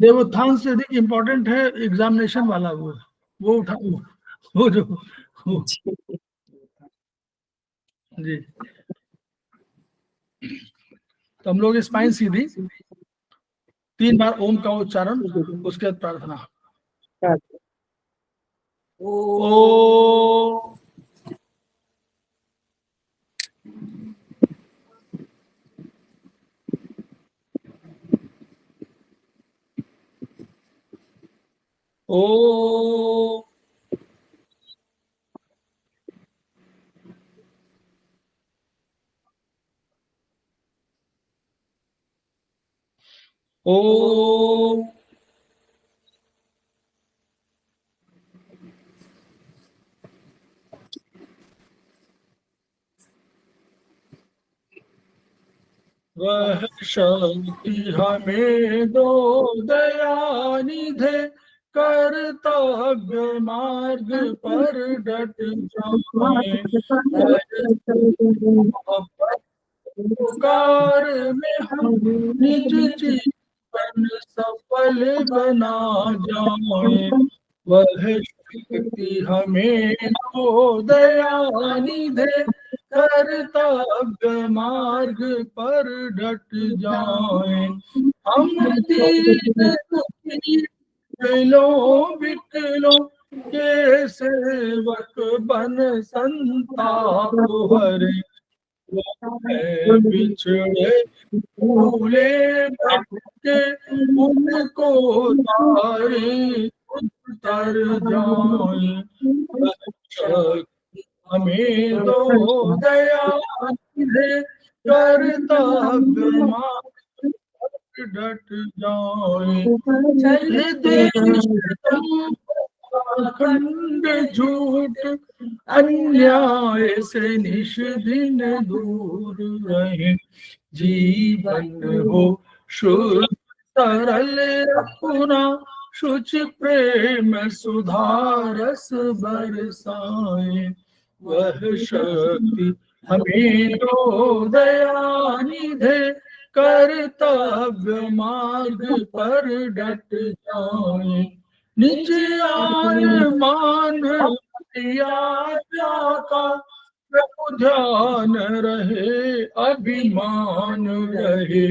देवोत्थान से अधिक इम्पोर्टेंट है एग्जामिनेशन वाला, वो उठा वो जो वो, जी। तो हम लोग स्पाइन सीधी, 3 बार ओम का उच्चारण, उसके बाद प्रार्थना। ओ ओ ओ वह शक्ति हमें दो दयानिधे, कर्तव्य मार्ग पर डट जाएं, पुकार में हम निज जीवन सफल बना जाएं। वह शक्ति हमें दो दयानिधे, कर्तव्य मार्ग पर डट जाएं। हम दीन दुखी विकलों के सेवक बन संताप हरे, बिछड़े भूले भटके उनको तारे उतर जाए। हमें दो दया दे, कर्तव्य मार्ग डट जाए। चल देश तुम अखंड झूठ अन्याय से निश दिन दूर रहे, जीवन हो शुद्ध सरल अपना, शुच प्रेम सुधारस बरसाए। वह शक्ति हमें दो दयानिधे, कर्तव्य मार्ग पर डट जाए। निज आन मान आज्ञा का प्रभु ध्यान रहे, अभिमान रहे,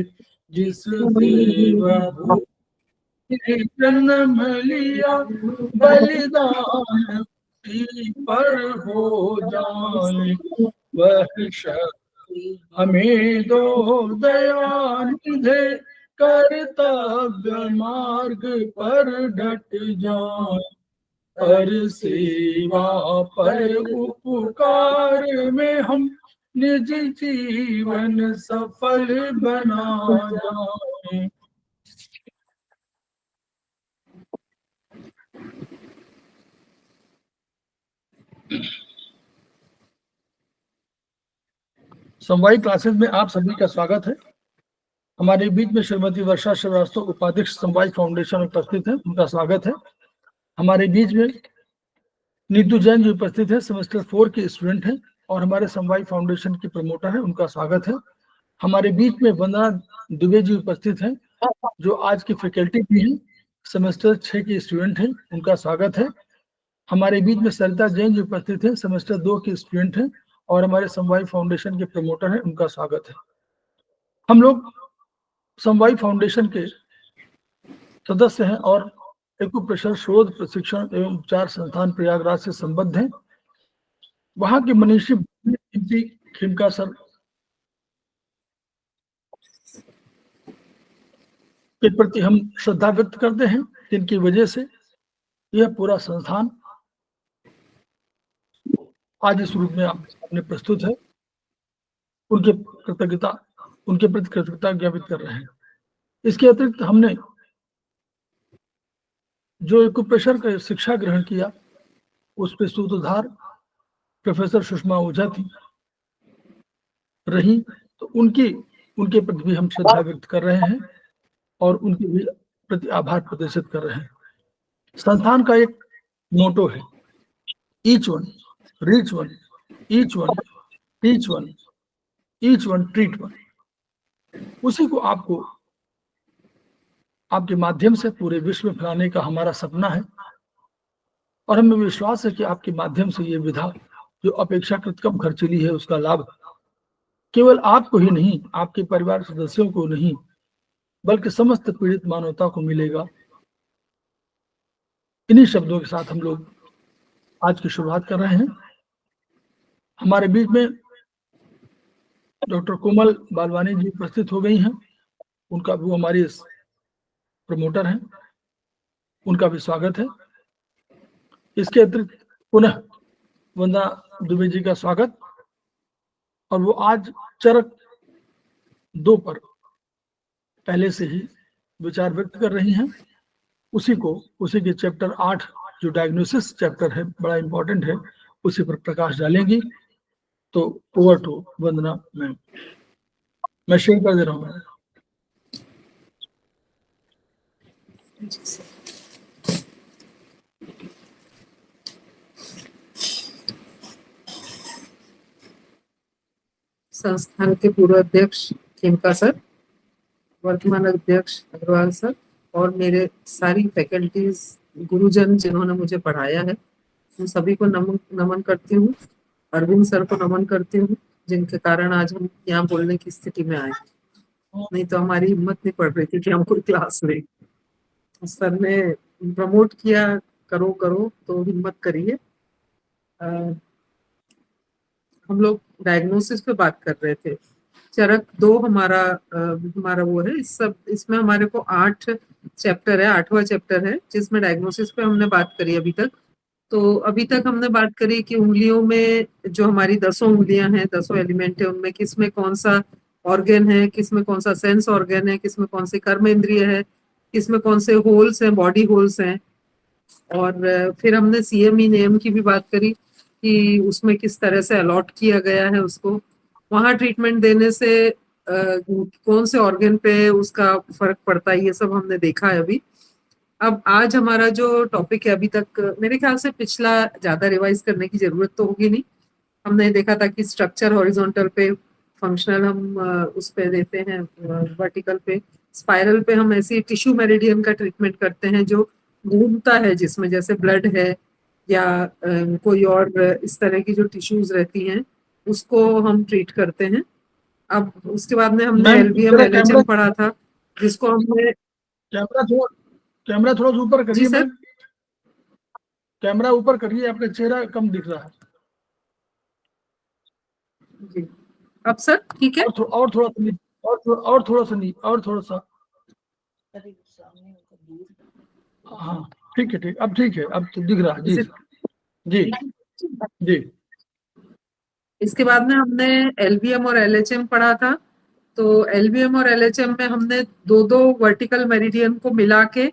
जिस देव जन्म लिया बलिदान उसी पर हो जाए। वह शक्ति हमें दो दयानिधे, कर्तव्य मार्ग पर डट जाए। पर सेवा पर उपकार में हम निज जीवन सफल बना जाए। समवायी क्लासेस में आप सभी का स्वागत है। हमारे बीच में श्रीमती वर्षा श्रीवास्तव, उपाध्यक्ष समवायी फाउंडेशन उपस्थित है, उनका स्वागत है। हमारे बीच में नीतू जैन जी उपस्थित है, सेमेस्टर 4 के स्टूडेंट हैं और हमारे समवायी फाउंडेशन की प्रमोटर है, उनका स्वागत है। हमारे बीच में वंदना दुबे जी उपस्थित हैं, जो आज की फैकल्टी भी हैं, सेमेस्टर 6 के स्टूडेंट हैं, उनका स्वागत है। हमारे बीच में सरिता जैन जी उपस्थित हैं, सेमेस्टर 2 के स्टूडेंट हैं और हमारे समवायी फाउंडेशन के प्रमोटर हैं, उनका स्वागत है। हम लोग समवायी फाउंडेशन के सदस्य हैं और एक्यूप्रेशर शोध प्रशिक्षण एवं उपचार संस्थान प्रयागराज से संबद्ध हैं। वहां के मनीषी खिमका सर के प्रति हम श्रद्धा व्यक्त करते हैं, जिनकी वजह से यह पूरा संस्थान आज इस रूप में आपने प्रस्तुत है। उनके प्रति कृतज्ञता ज्ञापित कर रहे हैं। इसके अतिरिक्त हमने जो एक्यूप्रेशर का शिक्षा ग्रहण किया, उस पर सूत्रधार प्रोफेसर सुषमा ओझा थी रही, तो उनके प्रति भी हम श्रद्धा व्यक्त कर रहे हैं और उनके भी प्रति आभार प्रदर्शित कर रहे हैं। संस्थान का एक मोटो है, each one reach one, each one teach one, each one treat one. उसी को आपको आपके माध्यम से पूरे विश्व में फैलाने का हमारा सपना है और हमें विश्वास है कि आपके माध्यम से ये विधा जो अपेक्षाकृत कम खर्चीली है उसका लाभ केवल आपको ही नहीं, आपके परिवार सदस्यों को नहीं, बल्कि समस्त पीड़ित मानवता को मिलेगा। इन्हीं शब्दों के साथ हम लोग आज की शुरुआत कर रहे हैं। हमारे बीच में डॉक्टर कोमल बालवानी जी उपस्थित हो गई हैं। उनका वो हमारी प्रमोटर हैं, उनका भी स्वागत है। इसके अतिरिक्त पुनः वंदना दुबे जी का स्वागत, और वो आज चरक 2 पर पहले से ही विचार व्यक्त कर रही हैं। उसी के चैप्टर 8 जो डायग्नोसिस चैप्टर है, बड़ा इंपॉर्टेंट है, उसी पर प्रकाश डालेंगी। तो ओवर टू वंदना मैम। मैं शेयर कर दे रहा हूँ मैम। संस्थान के पूर्व अध्यक्ष खेमका सर, वर्तमान अध्यक्ष अग्रवाल सर और मेरे सारी फैकल्टीज, गुरुजन जिन्होंने मुझे पढ़ाया है, उन सभी को नमन करती हूँ। अरविंद सर को नमन करती हूँ, जिनके कारण आज हम यहाँ बोलने की स्थिति में आए, नहीं तो हमारी हिम्मत नहीं पड़ रही थी कि हम कोई क्लास लें। सर ने प्रमोट किया, करो करो, तो हिम्मत करिए। हम लोग डायग्नोसिस पे बात कर रहे थे। चरक 2 हमारा वो है। इसमें हमारे को 8 चैप्टर है, 8वां चैप्टर है, जिसमें डायग्नोसिस पे हमने बात करी अभी तक। तो अभी तक हमने बात करी कि उंगलियों में जो हमारी 10 उंगलियां हैं, 10 एलिमेंट है, उनमें किसमें कौन सा ऑर्गन है, किसमें कौन सा सेंस ऑर्गन है, किसमें कौन से कर्म इंद्रिय है, किसमें कौन से होल्स हैं, बॉडी होल्स हैं। और फिर हमने सीएमई नेम की भी बात करी कि उसमें किस तरह से अलॉट किया गया है उसको, वहां ट्रीटमेंट देने से कौन से ऑर्गन पे उसका फर्क पड़ता है, ये सब हमने देखा है अभी। अब आज हमारा जो टॉपिक है, अभी तक मेरे ख्याल से पिछला ज्यादा रिवाइज करने की जरूरत तो होगी नहीं। हमने देखा था कि स्ट्रक्चर हॉरिजॉन्टल पे, फंक्शनल हम उस पे देते हैं, वर्टिकल पे, स्पाइरल पे हम ऐसी टिश्यू मेरिडियन का ट्रीटमेंट करते हैं जो घूमता है, जिसमें जैसे ब्लड है या कोई और इस तरह की जो टिश्यूज रहती हैं, उसको हम ट्रीट करते हैं। अब उसके बाद में हमने एलबीएम एलएचएम पढ़ा था, जिसको हमने कैमरा थोड़ा सा ऊपर जी करिए सर, मैम, कैमरा ऊपर करिए, आपका चेहरा कम दिख रहा है जी। अब सर ठीक है, और थोड़ा सा और थोड़ा सा नहीं, और थोड़ा सा, हाँ ठीक है, ठीक, अब ठीक है, अब तो दिख रहा है। जी जी जी। इसके बाद में हमने एलबीएम और एलएचएम पढ़ा था। तो एलबीएम और एलएचएम में हमने 2-2 वर्टिकल मेरिडियन को मिला के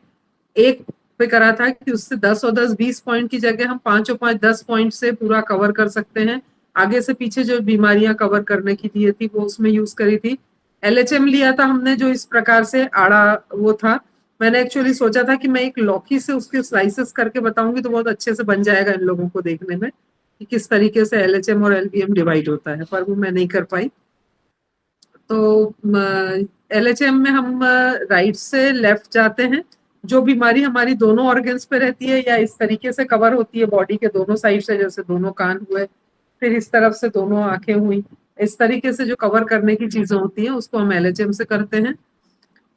एक पे करा था कि उससे 10 और 10 20 पॉइंट की जगह हम 5 और 5 10 पॉइंट से पूरा कवर कर सकते हैं। आगे से पीछे जो बीमारियां कवर करने की दी थी वो उसमें यूज करी थी। एलएचएम लिया था हमने जो इस प्रकार से आड़ा वो था। मैंने एक्चुअली सोचा था कि मैं एक लौकी से उसके स्लाइसेस करके बताऊंगी तो बहुत अच्छे से बन जाएगा इन लोगों को देखने में कि किस तरीके से एलएचएम और एलबीएम डिवाइड होता है, पर वो मैं नहीं कर पाई। तो एलएचएम में हम राइट से लेफ्ट जाते हैं। जो बीमारी हमारी दोनों ऑर्गन्स पे रहती है या इस तरीके से कवर होती है बॉडी के दोनों साइड से, जैसे दोनों कान हुए, फिर इस तरफ से दोनों आंखें हुई, इस तरीके से जो कवर करने की चीजें होती हैं उसको हम एलएचएम से करते हैं।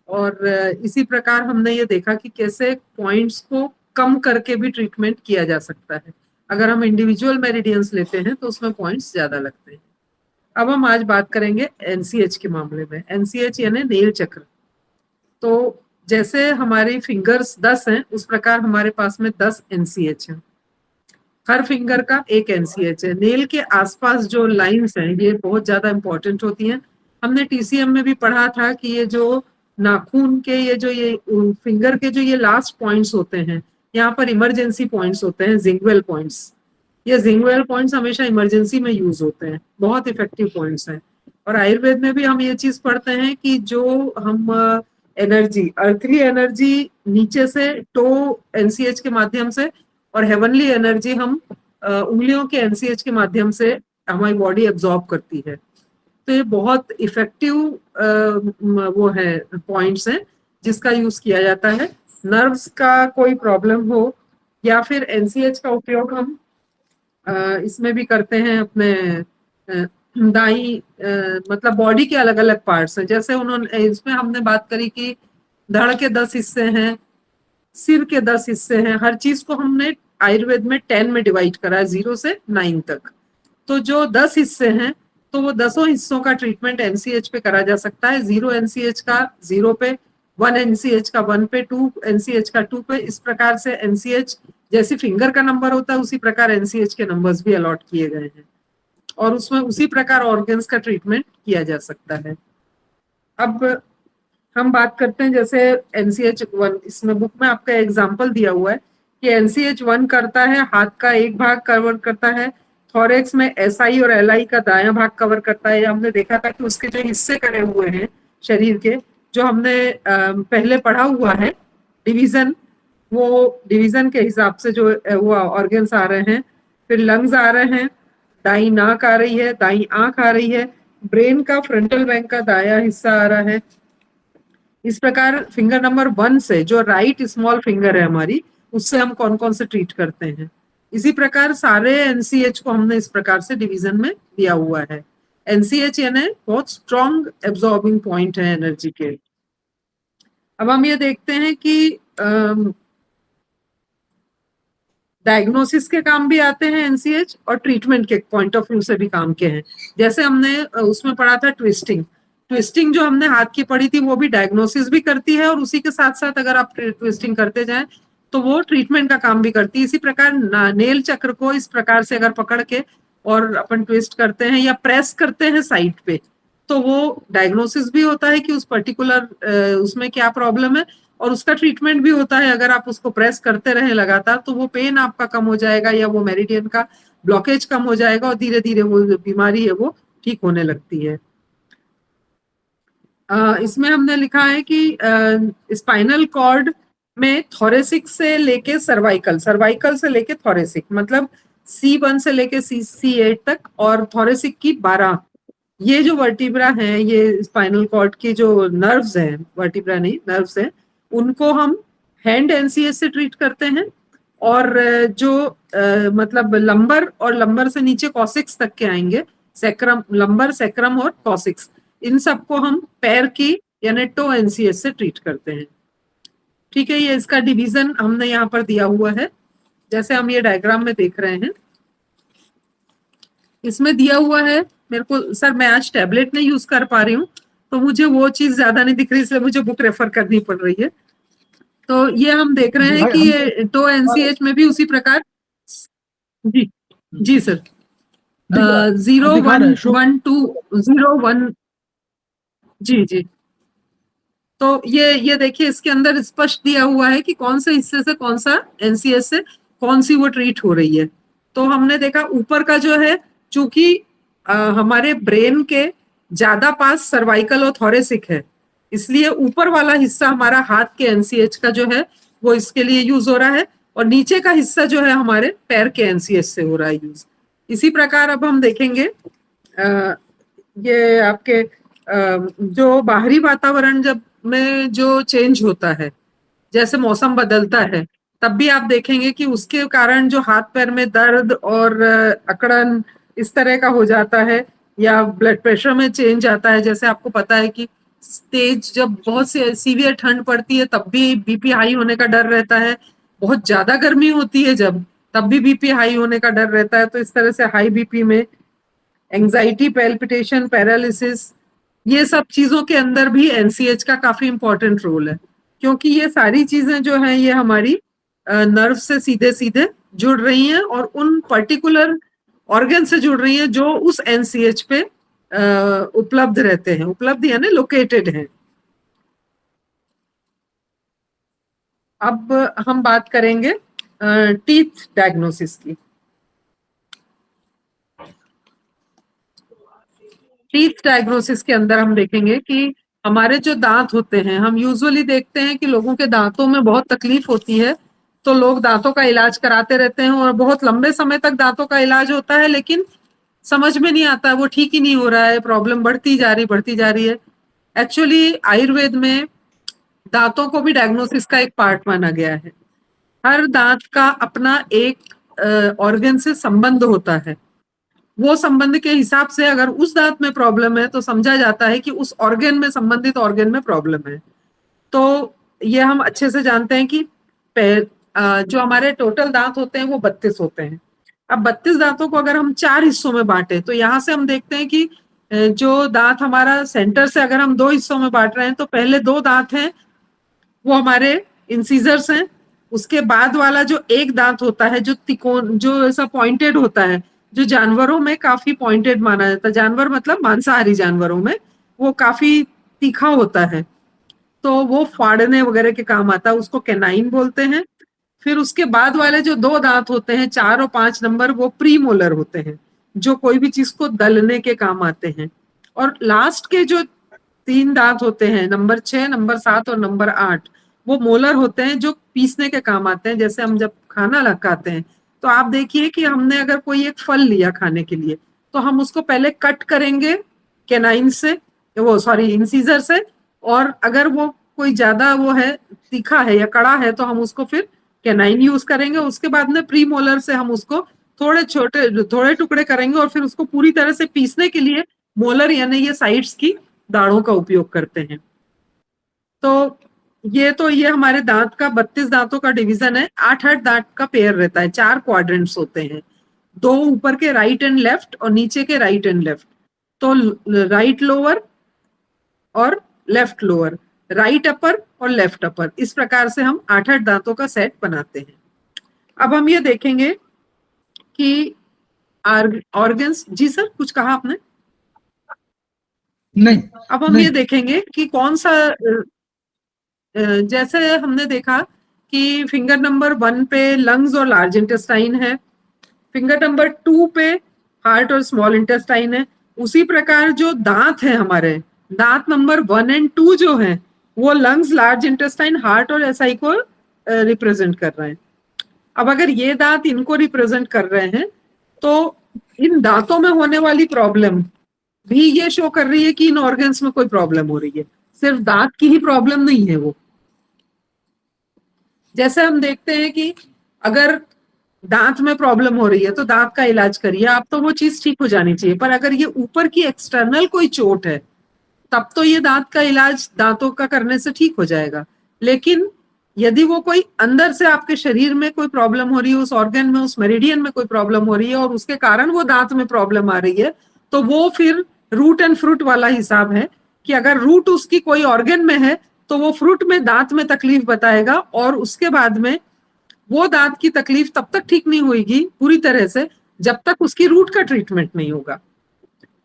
और इसी प्रकार हमने ये देखा कि कैसे पॉइंट्स को कम करके भी ट्रीटमेंट किया जा सकता है। अगर हम इंडिविजुअल मेरिडियंस लेते हैं तो उसमें पॉइंट्स ज्यादा लगते हैं। अब हम आज बात करेंगे एनसीएच के मामले में। एनसीएच यानी नेल चक्र। तो जैसे हमारी फिंगर्स 10 हैं, उस प्रकार हमारे पास में 10 एनसीएच हैं। हर फिंगर का एक एनसीएच है। नेल के आसपास जो लाइंस हैं ये बहुत ज्यादा इंपॉर्टेंट होती हैं। हमने टीसीएम में भी पढ़ा था कि ये जो नाखून के ये फिंगर के जो ये लास्ट पॉइंट्स होते हैं, यहाँ पर इमरजेंसी पॉइंट्स होते हैं, जिंगवेल पॉइंट्स। ये जिंगवेल पॉइंट्स हमेशा इमरजेंसी में यूज होते हैं, बहुत इफेक्टिव पॉइंट्स हैं। और आयुर्वेद में भी हम ये चीज पढ़ते हैं कि जो हम एनर्जी, अर्थली एनर्जी नीचे से टो एनसीएच के माध्यम से और हेवनली एनर्जी हम उंगलियों के एनसीएच के माध्यम से हमारी बॉडी एब्जॉर्ब करती है। तो ये बहुत इफेक्टिव वो है पॉइंट्स हैं। जिसका यूज किया जाता है। नर्व्स का कोई प्रॉब्लम हो या फिर एनसीएच का उपयोग हम इसमें भी करते हैं अपने दाई मतलब बॉडी के अलग अलग पार्ट्स हैं। जैसे उन्होंने इसमें हमने बात करी कि धड़ के 10 हिस्से हैं, सिर के 10 हिस्से हैं, हर चीज को हमने आयुर्वेद में 10 में डिवाइड करा है, 0 से 9 तक। तो जो 10 हिस्से हैं तो वो 10 हिस्सों का ट्रीटमेंट एनसीएच पे करा जा सकता है। 0 एनसीएच का 0 पे, 1 एनसीएच का 1 पे, 2 एनसीएच का 2 पे। इस प्रकार से एनसीएच जैसे फिंगर का नंबर होता है उसी प्रकार एनसीएच के नंबर्स भी अलॉट किए गए हैं और उसमें उसी प्रकार ऑर्गन्स का ट्रीटमेंट किया जा सकता है। अब हम बात करते हैं जैसे NCH1, इसमें बुक में आपका एग्जांपल दिया हुआ है कि NCH1 करता है हाथ का एक भाग कवर करता है, थोरेक्स में SI और LI का दायां भाग कवर करता है। हमने देखा था कि उसके जो हिस्से करे हुए हैं शरीर के, जो हमने पहले पढ़ा हुआ है डिवीजन, वो डिवीजन के हिसाब से जो वो ऑर्गन्स आ रहे हैं। फिर लंग्स आ रहे हैं, दाई नाक आ रही है, दाई आंख आ रही है, ब्रेन का फ्रंटल बैंक का दाया हिस्सा आ रहा है। इस प्रकार फिंगर नंबर 1 से जो राइट स्मॉल फिंगर है हमारी, उससे हम कौन कौन से ट्रीट करते हैं। इसी प्रकार सारे एनसीएच को हमने इस प्रकार से डिवीजन में दिया हुआ है। एनसीएच यानी बहुत स्ट्रॉन्ग एब्जॉर्बिंग पॉइंट है एनर्जी के। अब हम ये देखते हैं कि डायग्नोसिस के काम भी आते हैं एनसीएच और ट्रीटमेंट के पॉइंट ऑफ व्यू से भी काम के हैं। जैसे हमने उसमें पढ़ा था ट्विस्टिंग, ट्विस्टिंग जो हमने हाथ की पढ़ी थी वो भी डायग्नोसिस भी करती है और उसी के साथ साथ अगर आप ट्विस्टिंग करते जाएं तो वो ट्रीटमेंट का काम भी करती है। इसी प्रकार नेल चक्र को इस प्रकार से अगर पकड़ के और अपन ट्विस्ट करते हैं या प्रेस करते हैं साइड पे, तो वो डायग्नोसिस भी होता है कि उस पर्टिकुलर उसमें क्या प्रॉब्लम है और उसका ट्रीटमेंट भी होता है। अगर आप उसको प्रेस करते रहे लगातार तो वो पेन आपका कम हो जाएगा या वो मेरिडियन का ब्लॉकेज कम हो जाएगा और धीरे धीरे वो बीमारी है वो ठीक होने लगती है। इसमें हमने लिखा है कि स्पाइनल कॉर्ड में थोरेसिक से लेके सर्वाइकल, सर्वाइकल से लेके थोरेसिक मतलब C1 से लेके C8 तक और थोरेसिक की 12, ये जो वर्टिब्रा हैं, ये स्पाइनल कॉर्ड के जो नर्व्स हैं, वर्टिब्रा नहीं नर्व्स हैं, उनको हम हैंड एनसीएस से ट्रीट करते हैं। और जो मतलब लंबर और लंबर से नीचे कॉसिक्स तक के आएंगे, सेक्रम, लंबर, सेक्रम और कॉसिक्स, इन सबको हम पैर की यानी टो एनसीएस से ट्रीट करते हैं। ठीक है, ये इसका डिवीजन हमने यहाँ पर दिया हुआ है जैसे हम ये डायग्राम में देख रहे हैं। इसमें दिया हुआ है, मेरे को सर मैं आज टैबलेट नहीं यूज कर पा रही हूँ तो मुझे वो चीज ज्यादा नहीं दिख रही, इसलिए मुझे बुक रेफर करनी पड़ रही है। तो ये हम देख रहे हैं कि ये टो एनसीएच में भी उसी प्रकार, जी जी सर, 0 1 1 2 0 1, जी जी। तो ये देखिए इसके अंदर स्पष्ट दिया हुआ है कि कौन से हिस्से से कौन सा एनसीएस से कौन सी वो ट्रीट हो रही है। तो हमने देखा ऊपर का जो है, चूंकि हमारे ब्रेन के ज्यादा पास सर्वाइकल और थोरेसिक है, इसलिए ऊपर वाला हिस्सा हमारा हाथ के एनसीएच का जो है वो इसके लिए यूज हो रहा है और नीचे का हिस्सा जो है हमारे पैर के एनसीएच से हो रहा है यूज। इसी प्रकार अब हम देखेंगे ये आपके जो बाहरी वातावरण जब में जो चेंज होता है, जैसे मौसम बदलता है, तब भी आप देखेंगे कि उसके कारण जो हाथ पैर में दर्द और अकड़न इस तरह का हो जाता है या ब्लड प्रेशर में चेंज आता है। जैसे आपको पता है कि तेज जब बहुत सीवियर ठंड पड़ती है तब भी बीपी हाई होने का डर रहता है, बहुत ज्यादा गर्मी होती है जब, तब भी बीपी हाई होने का डर रहता है। तो इस तरह से हाई बीपी में एंजाइटी, पैल्पिटेशन, पैरालिसिस, ये सब चीजों के अंदर भी एनसीएच का काफी इंपॉर्टेंट रोल है, क्योंकि ये सारी चीजें जो हैं ये हमारी नर्व से सीधे सीधे जुड़ रही हैं और उन पर्टिकुलर ऑर्गन से जुड़ रही हैं जो उस एनसीएच पे उपलब्ध रहते हैं, उपलब्ध यानी लोकेटेड हैं। अब हम बात करेंगे टीथ डायग्नोसिस की। टीथ डायग्नोसिस के अंदर हम देखेंगे कि हमारे जो दांत होते हैं, हम यूजुअली देखते हैं कि लोगों के दांतों में बहुत तकलीफ होती है तो लोग दांतों का इलाज कराते रहते हैं और बहुत लंबे समय तक दांतों का इलाज होता है, लेकिन समझ में नहीं आता, वो ठीक ही नहीं हो रहा है, प्रॉब्लम बढ़ती जा रही है। एक्चुअली आयुर्वेद में दांतों को भी डायग्नोसिस का एक पार्ट माना गया है। हर दांत का अपना एक ऑर्गन से संबंध होता है। वो संबंध के हिसाब से अगर उस दांत में प्रॉब्लम है तो समझा जाता है कि उस ऑर्गन में, संबंधित ऑर्गन में प्रॉब्लम है। तो ये हम अच्छे से जानते हैं कि जो हमारे टोटल दांत होते हैं वो 32 होते हैं। अब 32 दांतों को अगर हम 4 हिस्सों में बांटे तो यहाँ से हम देखते हैं कि जो दांत हमारा सेंटर से अगर हम 2 हिस्सों में बांट रहे हैं तो पहले 2 दांत हैं वो हमारे इंसीजर्स हैं। उसके बाद वाला जो एक दांत होता है जो तिकोन, जो ऐसा पॉइंटेड होता है, जो जानवरों में काफी पॉइंटेड माना जाता है, जानवर मतलब मांसाहारी जानवरों में वो काफी तीखा होता है, तो वो फाड़ने वगैरह के काम आता है, उसको कैनाइन बोलते हैं। फिर उसके बाद वाले जो 2 दांत होते हैं 4 और 5 नंबर, वो प्रीमोलर होते हैं, जो कोई भी चीज को दलने के काम आते हैं। और लास्ट के जो 3 दांत होते हैं, नंबर 6, नंबर 7 और नंबर 8, वो मोलर होते हैं, जो पीसने के काम आते हैं। जैसे हम जब खाना लगाते हैं तो आप देखिए कि हमने अगर कोई एक फल लिया खाने के लिए तो हम उसको पहले कट करेंगे कैनाइन से, वो सॉरी इंसीजर से, और अगर वो कोई ज्यादा वो है, तीखा है या कड़ा है, तो हम उसको फिर कैनाइन यूज करेंगे। उसके बाद में प्री मोलर से हम उसको थोड़े टुकड़े करेंगे और फिर उसको पूरी तरह से पीसने के लिए मोलर यानी ये साइड्स की दाढ़ों का उपयोग करते हैं। तो ये हमारे दांत का 32 दांतों का डिवीजन है। 8-8 दांत का पेयर रहता है, 4 क्वाड्रेंट्स होते हैं, 2 ऊपर के राइट एंड लेफ्ट और नीचे के राइट एंड लेफ्ट। तो राइट लोअर और लेफ्ट लोअर, राइट अपर और लेफ्ट अपर, इस प्रकार से हम 8-8 दांतों का सेट बनाते हैं। अब हम ये देखेंगे कि ऑर्गन्स, जी सर कुछ कहा आपने? नहीं, अब हम ये देखेंगे कि कौन सा, जैसे हमने देखा कि फिंगर नंबर 1 पे लंग्स और लार्ज इंटेस्टाइन है, फिंगर नंबर 2 पे हार्ट और स्मॉल इंटेस्टाइन है, उसी प्रकार जो दांत है हमारे, दांत नंबर 1 एंड 2 जो है वो लंग्स, लार्ज इंटेस्टाइन, हार्ट और एसआई को रिप्रेजेंट कर रहे हैं। अब अगर ये दांत इनको रिप्रेजेंट कर रहे हैं तो इन दांतों में होने वाली प्रॉब्लम भी ये शो कर रही है कि इन ऑर्गन्स में कोई प्रॉब्लम हो रही है, सिर्फ दांत की ही प्रॉब्लम नहीं है वो। जैसे हम देखते हैं कि अगर दांत में प्रॉब्लम हो रही है तो दांत का इलाज करिए आप, तो वो चीज ठीक हो जानी चाहिए। पर अगर ये ऊपर की एक्सटर्नल कोई चोट है तब तो ये दांत का इलाज दांतों का करने से ठीक हो जाएगा। लेकिन यदि वो कोई अंदर से आपके शरीर में कोई प्रॉब्लम हो रही है, उस ऑर्गन में, उस मेरिडियन में कोई प्रॉब्लम हो रही है और उसके कारण वो दांत में प्रॉब्लम आ रही है, तो वो फिर रूट एंड फ्रूट वाला हिसाब है कि अगर रूट उसकी कोई ऑर्गन में है तो वो फ्रूट में, दांत में तकलीफ बताएगा, और उसके बाद में वो दांत की तकलीफ तब तक ठीक नहीं होगी पूरी तरह से जब तक उसकी रूट का ट्रीटमेंट नहीं होगा।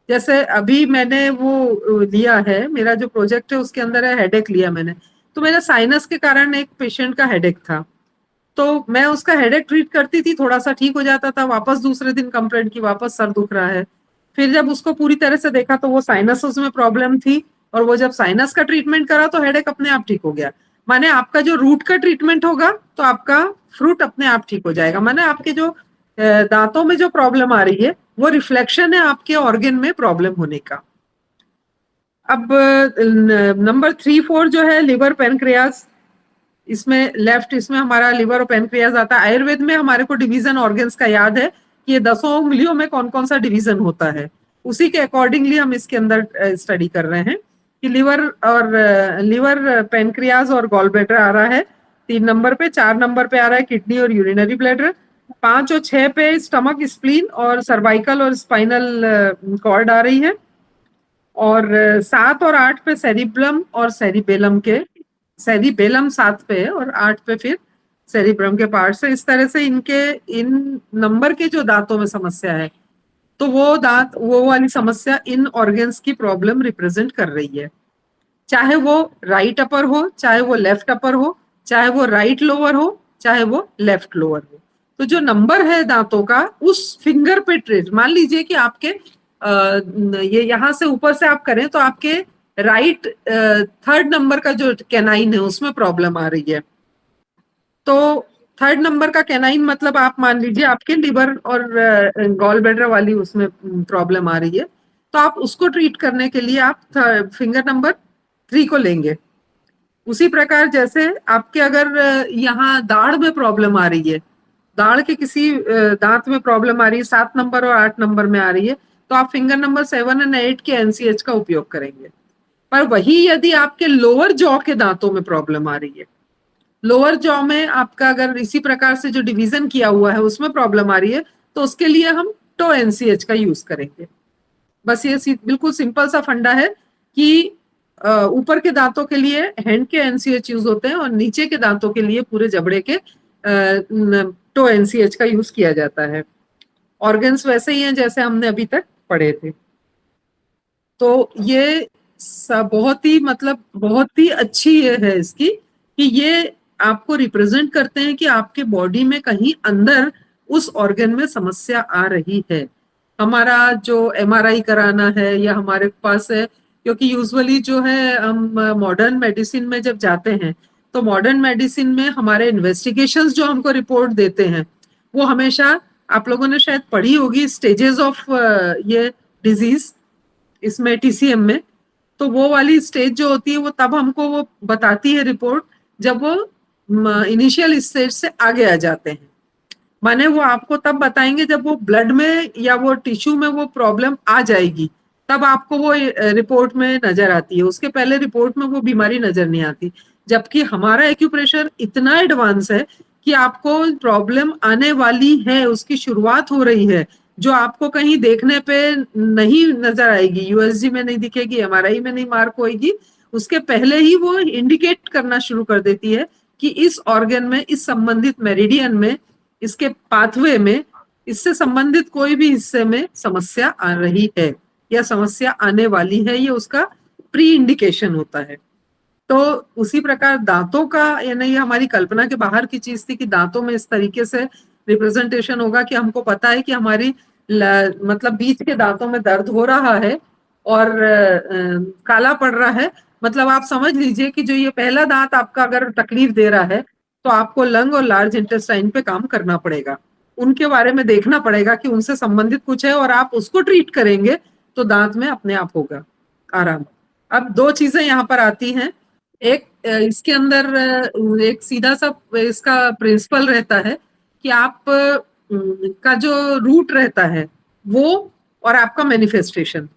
जैसे अभी मैंने वो लिया है, मेरा जो प्रोजेक्ट है उसके अंदर है हेडेक लिया मैंने, तो मेरा साइनस के कारण एक पेशेंट का हेडेक था, तो मैं उसका हेडेक ट्रीट करती थी, थोड़ा सा ठीक हो जाता था, वापस दूसरे दिन कंप्लेंट की, वापस सर दुख रहा है। फिर जब उसको पूरी तरह से देखा तो वो साइनस में प्रॉब्लम थी, और वो जब साइनस का ट्रीटमेंट करा तो हेडेक अपने आप ठीक हो गया। माने आपका जो रूट का ट्रीटमेंट होगा तो आपका फ्रूट अपने आप ठीक हो जाएगा। माने आपके जो दांतों में जो प्रॉब्लम आ रही है वो रिफ्लेक्शन है आपके ऑर्गन में प्रॉब्लम होने का। अब नंबर 3-4 जो है लिवर पेनक्रियाज, इसमें लेफ्ट, इसमें हमारा लिवर और पेनक्रियाज आता है। आयुर्वेद में हमारे को डिवीजन ऑर्गन्स का याद है कि ये 10 उंगलियों में कौन कौन सा डिवीजन होता है, उसी के अकॉर्डिंगली हम इसके अंदर स्टडी कर रहे हैं कि लिवर, पेनक्रियाज और गॉल ब्लैडर आ रहा है 3 नंबर पे। 4 नंबर पे आ रहा है किडनी और यूरिनरी ब्लैडर। 5 और 6 पे स्टमक, स्प्लीन और सर्वाइकल और स्पाइनल कॉर्ड आ रही है। और 7 और 8 पे सेरिब्रम और सेरिबेलम के, सेरिबेलम 7 पे है और 8 पे फिर सेरिब्रम के पार्ट्स है। इस तरह से इन नंबर के जो दांतों में समस्या है तो वो वाली समस्या इन ऑर्गन्स की प्रॉब्लम रिप्रेजेंट कर रही है, चाहे वो राइट अपर हो, चाहे वो लेफ्ट अपर हो, चाहे वो राइट लोअर हो, चाहे वो लेफ्ट लोअर हो। तो जो नंबर है दांतों का उस फिंगर पे ट्रेस, मान लीजिए कि आपके ये यहां से ऊपर से आप करें तो आपके राइट 3rd नंबर का जो कैनाइन है उसमें प्रॉब्लम आ रही है, तो 3rd नंबर का कैनाइन मतलब आप मान लीजिए आपके लिवर और गॉल ब्लैडर वाली उसमें प्रॉब्लम आ रही है, तो आप उसको ट्रीट करने के लिए आप फिंगर नंबर 3 को लेंगे। उसी प्रकार जैसे आपके अगर यहाँ दाढ़ में प्रॉब्लम आ रही है, दाढ़ के किसी दांत में प्रॉब्लम आ रही है, 7 नंबर और 8 नंबर में आ रही है, तो आप फिंगर नंबर 7 एंड 8 के एनसीएच का उपयोग करेंगे। पर वही यदि आपके लोअर जॉ के दांतों में प्रॉब्लम आ रही है, लोअर जॉ में आपका अगर इसी प्रकार से जो डिवीजन किया हुआ है उसमें प्रॉब्लम आ रही है, तो उसके लिए हम टो एनसीएच का यूज करेंगे। बस ये बिल्कुल सिंपल सा फंडा है कि ऊपर के दांतों के लिए हैंड के एनसीएच यूज होते हैं और नीचे के दांतों के लिए पूरे जबड़े के टो एनसीएच का यूज किया जाता है। ऑर्गन्स वैसे ही हैं जैसे हमने अभी तक पढ़े थे। तो ये बहुत ही मतलब बहुत ही अच्छी ये है इसकी कि ये आपको रिप्रेजेंट करते हैं कि आपके बॉडी में कहीं अंदर उस ऑर्गन में समस्या आ रही है। हमारा जो एमआरआई कराना है या हमारे पास है, क्योंकि यूजुअली जो है हम मॉडर्न मेडिसिन में जब जाते हैं तो मॉडर्न मेडिसिन में हमारे इन्वेस्टिगेशंस जो हमको रिपोर्ट देते हैं वो हमेशा, आप लोगों ने शायद पढ़ी होगी स्टेजेस ऑफ ये डिजीज, इसमें टीसीएम में, तो वो वाली स्टेज जो होती है वो तब हमको वो बताती है रिपोर्ट जब वो इनिशियल स्टेज से आगे आ जाते हैं। माने वो आपको तब बताएंगे जब वो ब्लड में या वो टिश्यू में वो प्रॉब्लम आ जाएगी, तब आपको वो रिपोर्ट में नजर आती है। उसके पहले रिपोर्ट में वो बीमारी नजर नहीं आती। जबकि हमारा एक्यूप्रेशर इतना एडवांस है कि आपको प्रॉब्लम आने वाली है, उसकी शुरुआत हो रही है, जो आपको कहीं देखने पे नहीं नजर आएगी, यूएसजी में नहीं दिखेगी, एमआरआई में नहीं मार्क होगी, उसके पहले ही वो इंडिकेट करना शुरू कर देती है कि इस ऑर्गन में, इस संबंधित मेरिडियन में, इसके पाथवे में, इससे संबंधित कोई भी हिस्से में समस्या आ रही है या समस्या आने वाली है। ये उसका प्री इंडिकेशन होता है। तो उसी प्रकार दांतों का, यानी ये हमारी कल्पना के बाहर की चीज थी कि दांतों में इस तरीके से रिप्रेजेंटेशन होगा कि हमको पता है कि हमारी मतलब बीच के दांतों में दर्द हो रहा है और काला पड़ रहा है। मतलब आप समझ लीजिए कि जो ये पहला दांत आपका अगर तकलीफ दे रहा है तो आपको लंग और लार्ज इंटेस्टाइन पे काम करना पड़ेगा, उनके बारे में देखना पड़ेगा कि उनसे संबंधित कुछ है और आप उसको ट्रीट करेंगे तो दांत में अपने आप होगा आराम। अब दो चीजें यहाँ पर आती हैं। एक इसके अंदर एक सीधा सा इसका प्रिंसिपल रहता है कि आप का जो रूट रहता है वो, और आपका मैनिफेस्टेशन।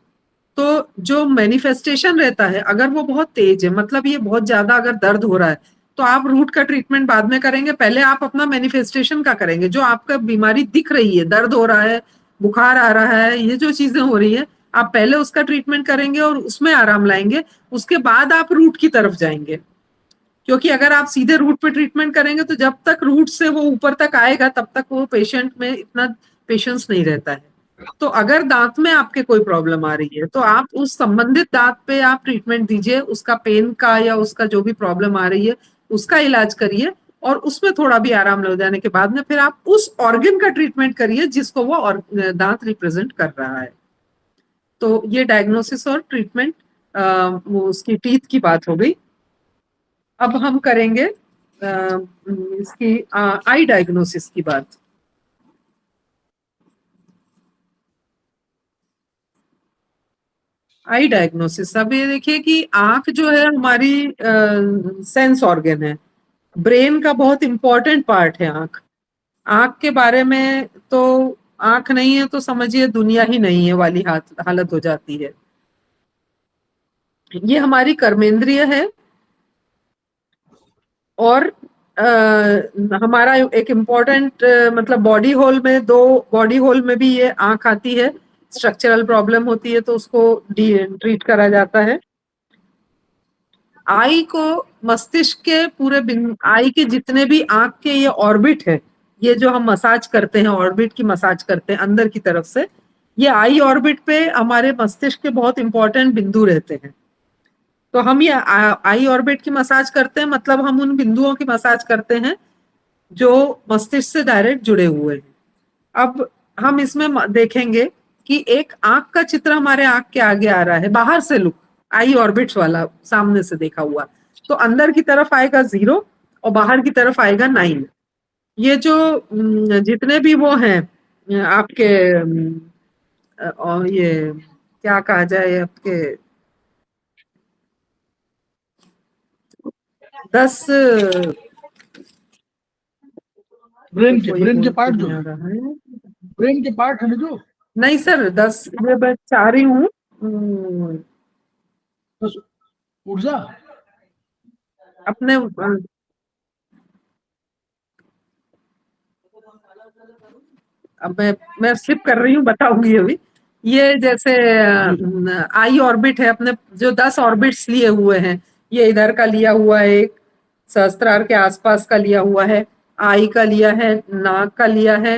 तो जो मैनिफेस्टेशन रहता है अगर वो बहुत तेज है, मतलब ये बहुत ज्यादा अगर दर्द हो रहा है, तो आप रूट का ट्रीटमेंट बाद में करेंगे, पहले आप अपना मैनिफेस्टेशन का करेंगे। जो आपका बीमारी दिख रही है, दर्द हो रहा है, बुखार आ रहा है, ये जो चीजें हो रही है, आप पहले उसका ट्रीटमेंट करेंगे और उसमें आराम लाएंगे, उसके बाद आप रूट की तरफ जाएंगे। क्योंकि अगर आप सीधे रूट पे ट्रीटमेंट करेंगे तो जब तक रूट से वो ऊपर तक आएगा तब तक वो पेशेंट में इतना पेशेंस नहीं रहता है। तो अगर दांत में आपके कोई प्रॉब्लम आ रही है तो आप उस संबंधित दांत पे आप ट्रीटमेंट दीजिए, उसका पेन का या उसका जो भी प्रॉब्लम आ रही है उसका इलाज करिए, और उसमें थोड़ा भी आराम हो जाने के बाद में फिर आप उस ऑर्गन का ट्रीटमेंट करिए जिसको वो दांत रिप्रेजेंट कर रहा है। तो ये डायग्नोसिस और ट्रीटमेंट उसकी टीथ की बात हो गई। अब हम करेंगे इसकी आई डायग्नोसिस की बात। आई डायग्नोसिस, अब ये देखिए कि आंख जो है हमारी सेंस ऑर्गन है, ब्रेन का बहुत इंपॉर्टेंट पार्ट है आंख। आंख के बारे में तो, आंख नहीं है तो समझिए दुनिया ही नहीं है वाली हालत हो जाती है। ये हमारी कर्मेंद्रिय है और हमारा एक इम्पोर्टेंट मतलब बॉडी होल में, दो बॉडी होल में भी ये आंख आती है। स्ट्रक्चरल प्रॉब्लम होती है तो उसको ट्रीट करा जाता है। आई को मस्तिष्क के पूरे आई के जितने भी आंख के ये ऑर्बिट है, ये जो हम मसाज करते हैं, ऑर्बिट की मसाज करते हैं अंदर की तरफ से, ये आई ऑर्बिट पे हमारे मस्तिष्क के बहुत इंपॉर्टेंट बिंदु रहते हैं। तो हम ये आई ऑर्बिट की मसाज करते हैं, मतलब हम उन बिंदुओं की मसाज करते हैं जो मस्तिष्क से डायरेक्ट जुड़े हुए हैं। अब हम इसमें देखेंगे कि एक आंख का चित्र हमारे आंख के आगे आ रहा है, बाहर से लुक, आई ऑर्बिट्स वाला सामने से देखा हुआ। तो अंदर की तरफ आएगा 0 और बाहर की तरफ आएगा 9। ये जो जितने भी वो हैं आपके और ये क्या कहा जाए आपके 10 ब्रेन देखो, के ये ब्रेन के बोल पार्ट क्यों जो नहीं आ रहा है? ब्रेन के पार्ट है ना जो नहीं सर, 10 ये मैं चाह रही हूँ। बस ऊर्जा। अपने अब मैं स्लिप कर रही हूँ, बताऊंगी अभी। ये जैसे आई ऑर्बिट है, अपने जो 10 ऑर्बिट्स लिए हुए हैं, ये इधर का लिया हुआ है, एक सहस्त्रार के आसपास का लिया हुआ है, आई का लिया है, नाक का लिया है,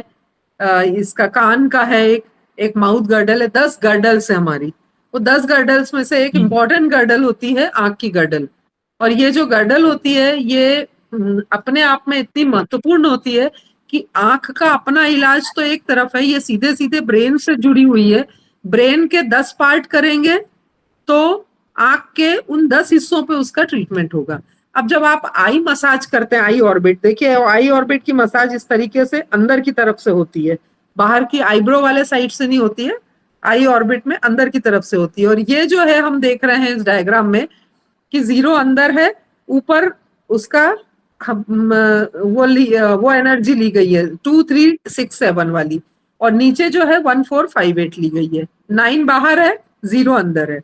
इसका कान का है, एक माउथ गर्डल है। 10 गर्डल्स है हमारी। वो 10 गर्डल्स में से एक इम्पॉर्टेंट गर्डल होती है आंख की गर्डल। और ये जो गर्डल होती है, ये अपने आप में इतनी महत्वपूर्ण होती है कि आंख का अपना इलाज तो एक तरफ है, ये सीधे सीधे ब्रेन से जुड़ी हुई है। ब्रेन के 10 पार्ट करेंगे तो आंख के उन 10 हिस्सों पे उसका ट्रीटमेंट होगा। अब जब आप आई मसाज करते हैं, आई ऑर्बिट, देखिए आई ऑर्बिट की मसाज इस तरीके से अंदर की तरफ से होती है, बाहर की आईब्रो वाले साइड से नहीं होती है, आई ऑर्बिट में अंदर की तरफ से होती है। और ये जो है हम देख रहे हैं इस डायग्राम में कि 0 अंदर है, ऊपर उसका वो एनर्जी ली गई है 2367 वाली, और नीचे जो है 1458 ली गई है। 9 बाहर है, 0 अंदर है।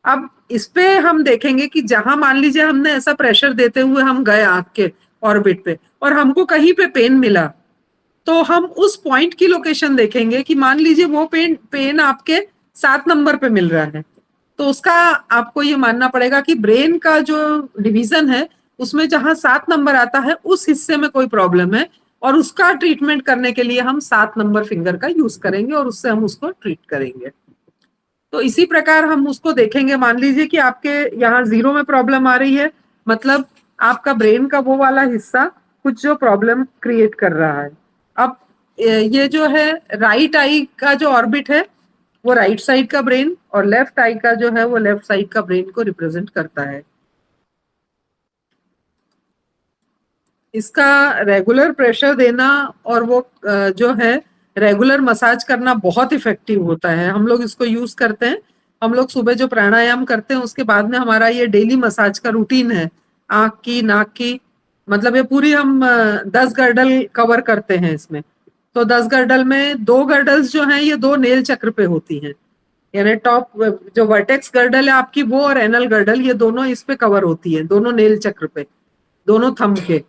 अब इस पे हम देखेंगे कि जहां मान लीजिए हमने ऐसा प्रेशर देते हुए हम गए आंख के ऑर्बिट पे और हमको कहीं पे पेन मिला, तो हम उस पॉइंट की लोकेशन देखेंगे कि मान लीजिए वो पेन आपके 7 नंबर पे मिल रहा है, तो उसका आपको ये मानना पड़ेगा कि ब्रेन का जो डिवीजन है उसमें जहां 7 नंबर आता है उस हिस्से में कोई प्रॉब्लम है, और उसका ट्रीटमेंट करने के लिए हम 7 नंबर फिंगर का यूज करेंगे और उससे हम उसको ट्रीट करेंगे। तो इसी प्रकार हम उसको देखेंगे। मान लीजिए कि आपके यहाँ 0 में प्रॉब्लम आ रही है, मतलब आपका ब्रेन का वो वाला हिस्सा कुछ जो प्रॉब्लम क्रिएट कर रहा है। अब ये जो है राइट आई का जो ऑर्बिट है वो राइट साइड का ब्रेन, और लेफ्ट आई का जो है वो लेफ्ट साइड का ब्रेन को रिप्रेजेंट करता है। इसका रेगुलर प्रेशर देना और वो जो है रेगुलर मसाज करना बहुत इफेक्टिव होता है। हम लोग इसको यूज करते हैं। हम लोग सुबह जो प्राणायाम करते हैं उसके बाद में हमारा ये डेली मसाज का रूटीन है, आंख की, नाक की, मतलब ये पूरी हम 10 गर्डल कवर करते हैं इसमें। तो 10 गर्डल में 2 गर्डल्स जो हैं ये 2 नेल चक्र पे होती हैं, यानी टॉप जो वर्टेक्स गर्डल है आपकी वो, और एनल गर्डल, ये दोनों इस पे कवर होती है, दोनों नेल चक्र पे, दोनों थंब के।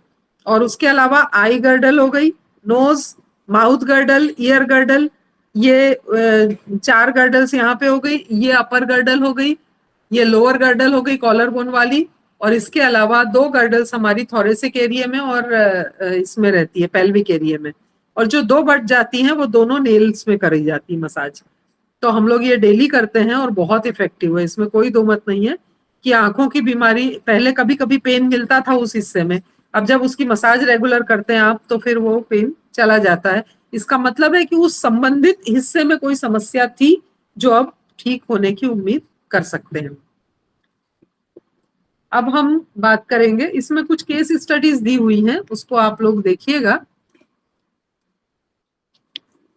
और उसके अलावा आई गर्डल हो गई, nose, mouth girdle, ear girdle, ये 4 गर्डल्स यहाँ पे हो गई, ये अपर गर्डल हो गई, ये लोअर गर्डल हो गई कॉलर बोन वाली, और इसके अलावा 2 गर्डल्स हमारी थोरेसिक एरिया में और इसमें रहती है पेल्विक एरिया में, और जो 2 बट जाती हैं वो दोनों नेल्स में करी जाती है मसाज। तो हम लोग ये डेली करते हैं और बहुत इफेक्टिव है, इसमें कोई दो मत नहीं है कि आंखों की बीमारी, पहले कभी कभी पेन मिलता था उस हिस्से में, अब जब उसकी मसाज रेगुलर करते हैं आप तो फिर वो पेन चला जाता है। इसका मतलब है कि उस संबंधित हिस्से में कोई समस्या थी जो अब ठीक होने की उम्मीद कर सकते हैं। अब हम बात करेंगे, इसमें कुछ केस स्टडीज दी हुई हैं, उसको आप लोग देखिएगा।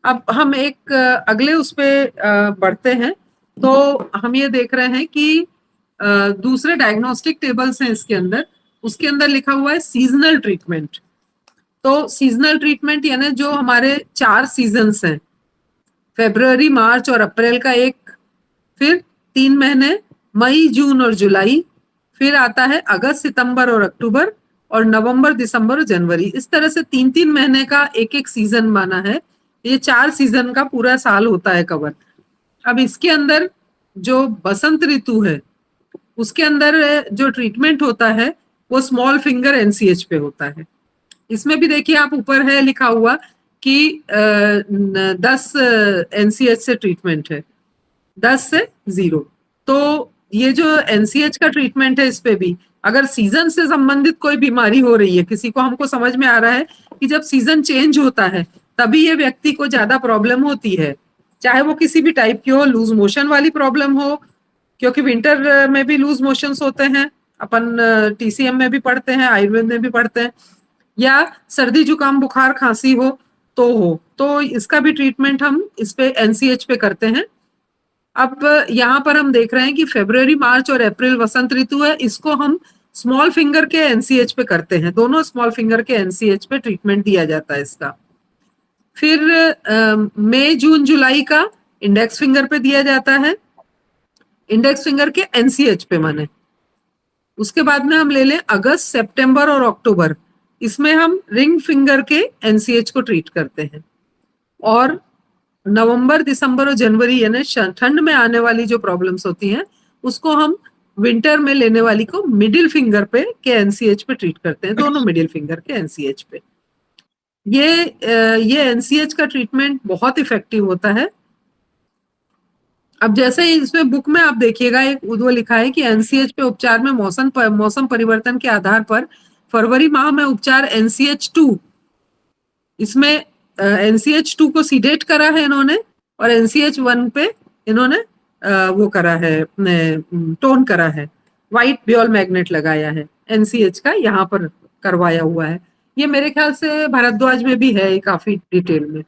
अब हम एक अगले उस पे बढ़ते हैं। तो हम ये देख रहे हैं कि दूसरे डायग्नोस्टिक टेबल्स हैं इसके अंदर, उसके अंदर लिखा हुआ है सीजनल ट्रीटमेंट। तो सीजनल ट्रीटमेंट यानी जो हमारे 4 सीजन्स हैं, फरवरी, मार्च और अप्रैल का एक, फिर 3 महीने मई, जून और जुलाई, फिर आता है अगस्त, सितंबर और अक्टूबर, और नवंबर, दिसंबर और जनवरी। इस तरह से 3-3 महीने का एक एक सीजन माना है। ये 4 सीजन का पूरा साल होता है कवर। अब इसके अंदर जो बसंत ऋतु है उसके अंदर जो ट्रीटमेंट होता है वो स्मॉल फिंगर एनसीएच पे होता है। इसमें भी देखिए आप ऊपर है लिखा हुआ कि 10 एनसीएच से ट्रीटमेंट है, 10 से 0। तो ये जो एनसीएच का ट्रीटमेंट है इस पे भी अगर सीजन से संबंधित कोई बीमारी हो रही है किसी को, हमको समझ में आ रहा है कि जब सीजन चेंज होता है तभी ये व्यक्ति को ज्यादा प्रॉब्लम होती है, चाहे वो किसी भी टाइप की हो, लूज मोशन वाली प्रॉब्लम हो, क्योंकि विंटर में भी लूज मोशंस होते हैं, अपन टीसीएम में भी पढ़ते हैं, आयुर्वेद में भी पढ़ते हैं, या सर्दी जुकाम बुखार खांसी हो तो इसका भी ट्रीटमेंट हम इस पे एनसीएच पे करते हैं। अब यहाँ पर हम देख रहे हैं कि फरवरी, मार्च और अप्रैल वसंत ऋतु है, इसको हम स्मॉल फिंगर के एनसीएच पे करते हैं, दोनों स्मॉल फिंगर के एनसीएच पे ट्रीटमेंट दिया जाता है इसका। फिर मई जून जुलाई का इंडेक्स फिंगर पे दिया जाता है, इंडेक्स फिंगर के एनसीएच पे माने। उसके बाद में हम ले लें अगस्त सितंबर और अक्टूबर, इसमें हम रिंग फिंगर के एनसीएच को ट्रीट करते हैं। और नवंबर दिसंबर और जनवरी यानी ठंड में आने वाली जो प्रॉब्लम्स होती हैं उसको हम विंटर में लेने वाली को मिडिल फिंगर पे के एनसीएच पे ट्रीट करते हैं, दोनों मिडिल फिंगर के एनसीएच पे। ये एनसीएच का ट्रीटमेंट बहुत इफेक्टिव होता है। अब जैसे ही इसमें बुक में आप देखिएगा एक वो लिखा है कि एनसीएच पे उपचार में मौसम परिवर्तन के आधार पर फरवरी माह में उपचार NCH2, इसमें NCH2 को सीडेट करा है इन्होंने और NCH1 पे इन्होंने वो करा है, टोन करा है, व्हाइट ब्योल मैग्नेट लगाया है, NCH का यहाँ पर करवाया हुआ है। ये मेरे ख्याल से भारद्वाज में भी है काफी डिटेल में।